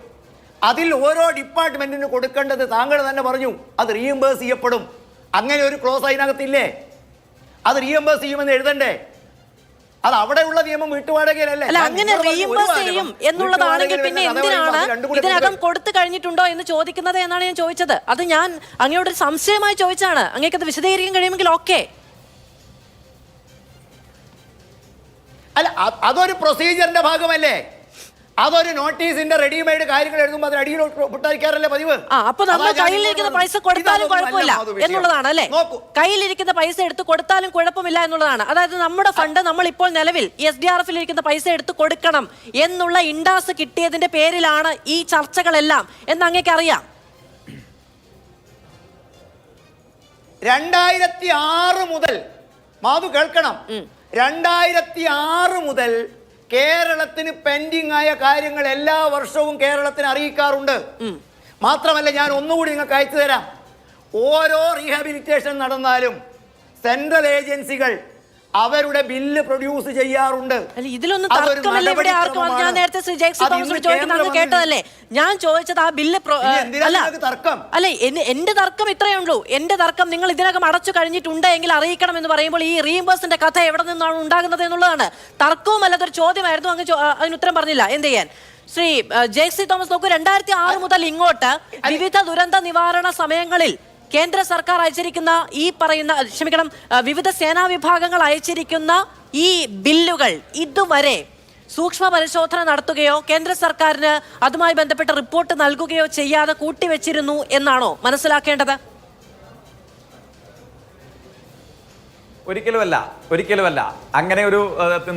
അതിൽ ഓരോ ഡിപ്പാർട്ട്മെന്റിന് കൊടുക്കേണ്ടത് താങ്കൾ തന്നെ പറഞ്ഞു, അത് റീഇംബേഴ്സ് ചെയ്യപ്പെടും. അങ്ങനെ ഒരു ക്ലോസ് അതിനകത്തില്ലേ? അത് റീഇംബേഴ്സ് ചെയ്യുമെന്ന് എഴുതണ്ടേ? അത് അവിടെയുള്ള നിയമം വീട്ടുവാടകയിലല്ലേ? അല്ല, അങ്ങനെ റീഇംബേഴ്സ് ചെയ്യും എന്നുള്ളതാണെങ്കിൽ പിന്നെ എന്തിനാണ് ഇതിനകം കൊടുത്തു കഴിഞ്ഞിട്ടുണ്ടോ എന്ന് ചോദിക്കുന്നത് എന്നാണ് ഞാൻ ചോദിച്ചത്. അത് ഞാൻ അങ്ങയോടൊരു സംശയമായി ചോദിച്ചാണ്. അങ്ങേക്കത് വിശദീകരിക്കാൻ കഴിയുമെങ്കിൽ ഓക്കെ. അല്ല, അതൊരു പ്രൊസീജിയറിന്റെ ഭാഗമല്ലേ? അതൊരു നോട്ടീസിന്റെ റെഡിമെയ്ഡ് കാര്യങ്ങൾ എഴുതുമ്പോൾ അത് അടിയിലോട്ട് വിട്ടയക്കാറല്ലേ പതിവ്? അപ്പൊ നമ്മൾ കയ്യിലിരിക്കുന്ന പൈസ കൊടുത്താലും കുഴപ്പമില്ല എന്നുള്ളതാണ് അല്ലേ? കയ്യിലിരിക്കുന്ന പൈസ എടുത്ത് കൊടുത്താലും കുഴപ്പമില്ല എന്നുള്ളതാണ്. അതായത് നമ്മുടെ ഫണ്ട് നമ്മൾ ഇപ്പോൾ നിലവിൽ SDRF ഇരിക്കുന്ന പൈസ എടുത്ത് കൊടുക്കണം എന്നുള്ള ഇൻഡാസ് കിട്ടിയതിന്റെ പേരിലാണ് ഈ ചർച്ചകളെല്ലാം എന്ന് അങ്ങേക്ക് അറിയാം. 2006 മുതൽ മാധു കേൾക്കണം, 2006 മുതൽ കേരളത്തിന് പെൻഡിങ് ആയ കാര്യങ്ങൾ എല്ലാ വർഷവും കേരളത്തിന് അറിയിക്കാറുണ്ട്. മാത്രമല്ല, ഞാൻ ഒന്നുകൂടി നിങ്ങൾക്ക് അയച്ചു തരാം. ഓരോ റീഹാബിലിറ്റേഷൻ നടന്നാലും സെൻട്രൽ ഏജൻസികൾ അവരുടെ ബില്ല് പ്രൊഡ്യൂസ് ചെയ്യാറുണ്ട്. അല്ല, ഇതിലൊന്നും തർക്കമല്ല. ഇവിടെ ആർക്കും ഞാൻ നേരത്തെ ശ്രീ ജേക്സി തോമസ് ചോദിക്കുന്നത് കേട്ടതല്ലേ? ഞാൻ ചോദിച്ചത് ആ ബില്ല് തർക്കം അല്ലെ, എന്റെ തർക്കം ഇത്രയേ ഉള്ളൂ. എന്റെ തർക്കം നിങ്ങൾ ഇതിനകം അടച്ചു കഴിഞ്ഞിട്ടുണ്ട് എങ്കിൽ അറിയിക്കണം എന്ന് പറയുമ്പോൾ ഈ റീഇംബേഴ്സിന്റെ കഥ എവിടെ നിന്നാണ് ഉണ്ടാകുന്നത് എന്നുള്ളതാണ്. തർക്കവും അല്ലാത്തൊരു ചോദ്യമായിരുന്നു. അങ്ങ് അതിന് ഉത്തരം പറഞ്ഞില്ല. എന്ത് ചെയ്യാൻ? ശ്രീ ജേക്സി തോമസ് നോക്കൂ, 2006 മുതൽ ഇങ്ങോട്ട് വിവിധ ദുരന്ത നിവാരണ സമയങ്ങളിൽ കേന്ദ്ര സർക്കാർ അയച്ചിരിക്കുന്ന ഈ പറയുന്ന വിവിധ സേനാ വിഭാഗങ്ങൾ അയച്ചിരിക്കുന്ന ഈ ബില്ലുകൾ ഇതുവരെ സൂക്ഷ്മ പരിശോധന നടത്തുകയോ കേന്ദ്ര സർക്കാരിന് അതുമായി ബന്ധപ്പെട്ട റിപ്പോർട്ട് നൽകുകയോ ചെയ്യാതെ കൂട്ടിവെച്ചിരുന്നു എന്നാണോ മനസ്സിലാക്കേണ്ടത്? ഒരിക്കലുമല്ല അങ്ങനെ ഒരു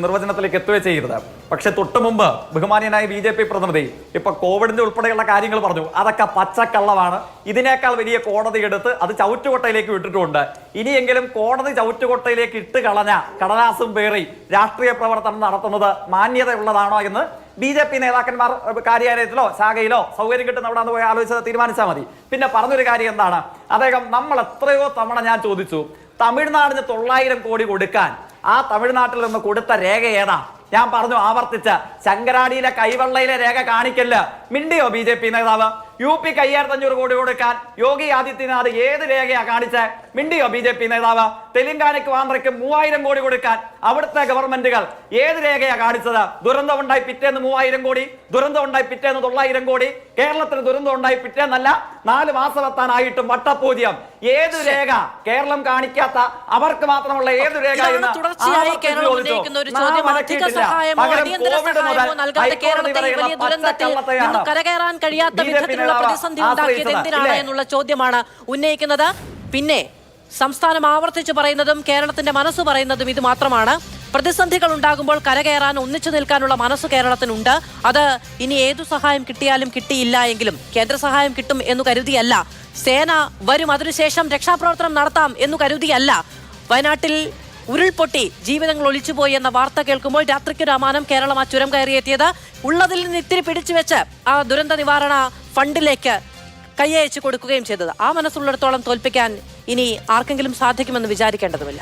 നിർവചനത്തിലേക്ക് എത്തുകയോ ചെയ്യരുത്. പക്ഷെ തൊട്ടു മുമ്പ് ബഹുമാന്യനായ BJP പ്രതിനിധി ഇപ്പൊ കോവിഡിന്റെ ഉൾപ്പെടെയുള്ള കാര്യങ്ങൾ പറഞ്ഞു. അതൊക്കെ പച്ചക്കള്ളമാണ്. ഇതിനേക്കാൾ വലിയ കോടതി എടുത്ത് അത് ചവിറ്റുകൊട്ടയിലേക്ക് വിട്ടിട്ടുണ്ട്. ഇനിയെങ്കിലും കോടതി ചവിറ്റുകൊട്ടയിലേക്ക് ഇട്ട് കളഞ്ഞ കടലാസും പേറി രാഷ്ട്രീയ പ്രവർത്തനം നടത്തുന്നത് മാന്യതയുള്ളതാണോ എന്ന് BJP നേതാക്കന്മാർ കാര്യാലയത്തിലോ ശാഖയിലോ സൗകര്യം കിട്ടുന്ന അവിടെ പോയി ആലോചിച്ചത് തീരുമാനിച്ചാൽ മതി. പിന്നെ പറഞ്ഞൊരു കാര്യം എന്താണ്, അദ്ദേഹം നമ്മൾ എത്രയോ തവണ ഞാൻ ചോദിച്ചു, തമിഴ്നാടിന് 900 കോടി കൊടുക്കാൻ ആ തമിഴ്നാട്ടിൽ നിന്ന് കൊടുത്ത രേഖ ഏതാ? ഞാൻ പറഞ്ഞു, ആവർത്തിച്ച് ശങ്കരാടിയിലെ കൈവെള്ളയിലെ രേഖ കാണിക്കല്ല. മിണ്ടിയോ BJP നേതാവ്? UP 5500 കോടി കൊടുക്കാൻ യോഗി ആദിത്യനാഥ് ഏത് രേഖയാ കാണിച്ചേ? മിണ്ടിയോ BJP നേതാവ്? തെലങ്കാനയ്ക്കും ആന്ധ്രയ്ക്കും 3000 കോടി കൊടുക്കാൻ അവിടുത്തെ ഗവൺമെന്റുകൾ ഏത് രേഖയാ കാണിച്ചത്? ദുരന്തം ഉണ്ടായി പിറ്റേന്ന് 3000 കോടി, ദുരന്തം ഉണ്ടായി പിറ്റേന്ന് 900 കോടി. കേരളത്തിന് ദുരന്തം ഉണ്ടായി പിറ്റേന്നല്ല, 4 മാസം എത്താനായിട്ടും വട്ടപൂജ്യം. ഏത് രേഖ കേരളം കാണിക്കാത്ത അവർക്ക് മാത്രമുള്ള ഏത് രേഖ? തുടർച്ചയായി കേരളം ഉന്നയിക്കുന്ന ഒരു ചോദ്യം, അധിക സഹായമോ അടിയന്തര സഹായമോ നൽകാതെ കേരളത്തെ വലിയ ദുരന്തത്തിൽ നിന്ന് കരകയറാൻ കഴിയാത്ത വിധത്തിലുള്ള പ്രതിസന്ധി ഉണ്ടാക്കിയത് എന്തിനാണ് എന്നുള്ള ചോദ്യമാണ് ഉന്നയിക്കുന്നത്. പിന്നെ സംസ്ഥാനം ആവർത്തിച്ചു പറയുന്നതും കേരളത്തിന്റെ മനസ്സ് പറയുന്നതും ഇത് മാത്രമാണ്. പ്രതിസന്ധികൾ ഉണ്ടാകുമ്പോൾ കരകയറാൻ ഒന്നിച്ചു നിൽക്കാനുള്ള മനസ്സ് കേരളത്തിനുണ്ട്. അത് ഇനി ഏതു സഹായം കിട്ടിയാലും കിട്ടിയില്ല എങ്കിലും കേന്ദ്ര സഹായം കിട്ടും എന്നു കരുതിയല്ല, സേന വരും അതിനുശേഷം രക്ഷാപ്രവർത്തനം നടത്താം എന്നു കരുതിയല്ല. വയനാട്ടിൽ ഉരുൾപൊട്ടി ജീവിതങ്ങൾ ഒലിച്ചുപോയി എന്ന വാർത്ത കേൾക്കുമ്പോൾ രാത്രിക്ക് രാമാനം കേരളം ആ ചുരം കയറിയെത്തിയത് ഉള്ളതിൽ നിന്ന് ഇത്തിരി പിടിച്ചു വെച്ച് ആ ദുരന്ത നിവാരണ ഫണ്ടിലേക്ക് കൈയച്ചു കൊടുക്കുകയും ചെയ്തത്. ആ മനസ്സുള്ളിടത്തോളം തോൽപ്പിക്കാൻ ഇനി ആർക്കെങ്കിലും സാധിക്കുമെന്ന് വിചാരിക്കേണ്ടതുമില്ല.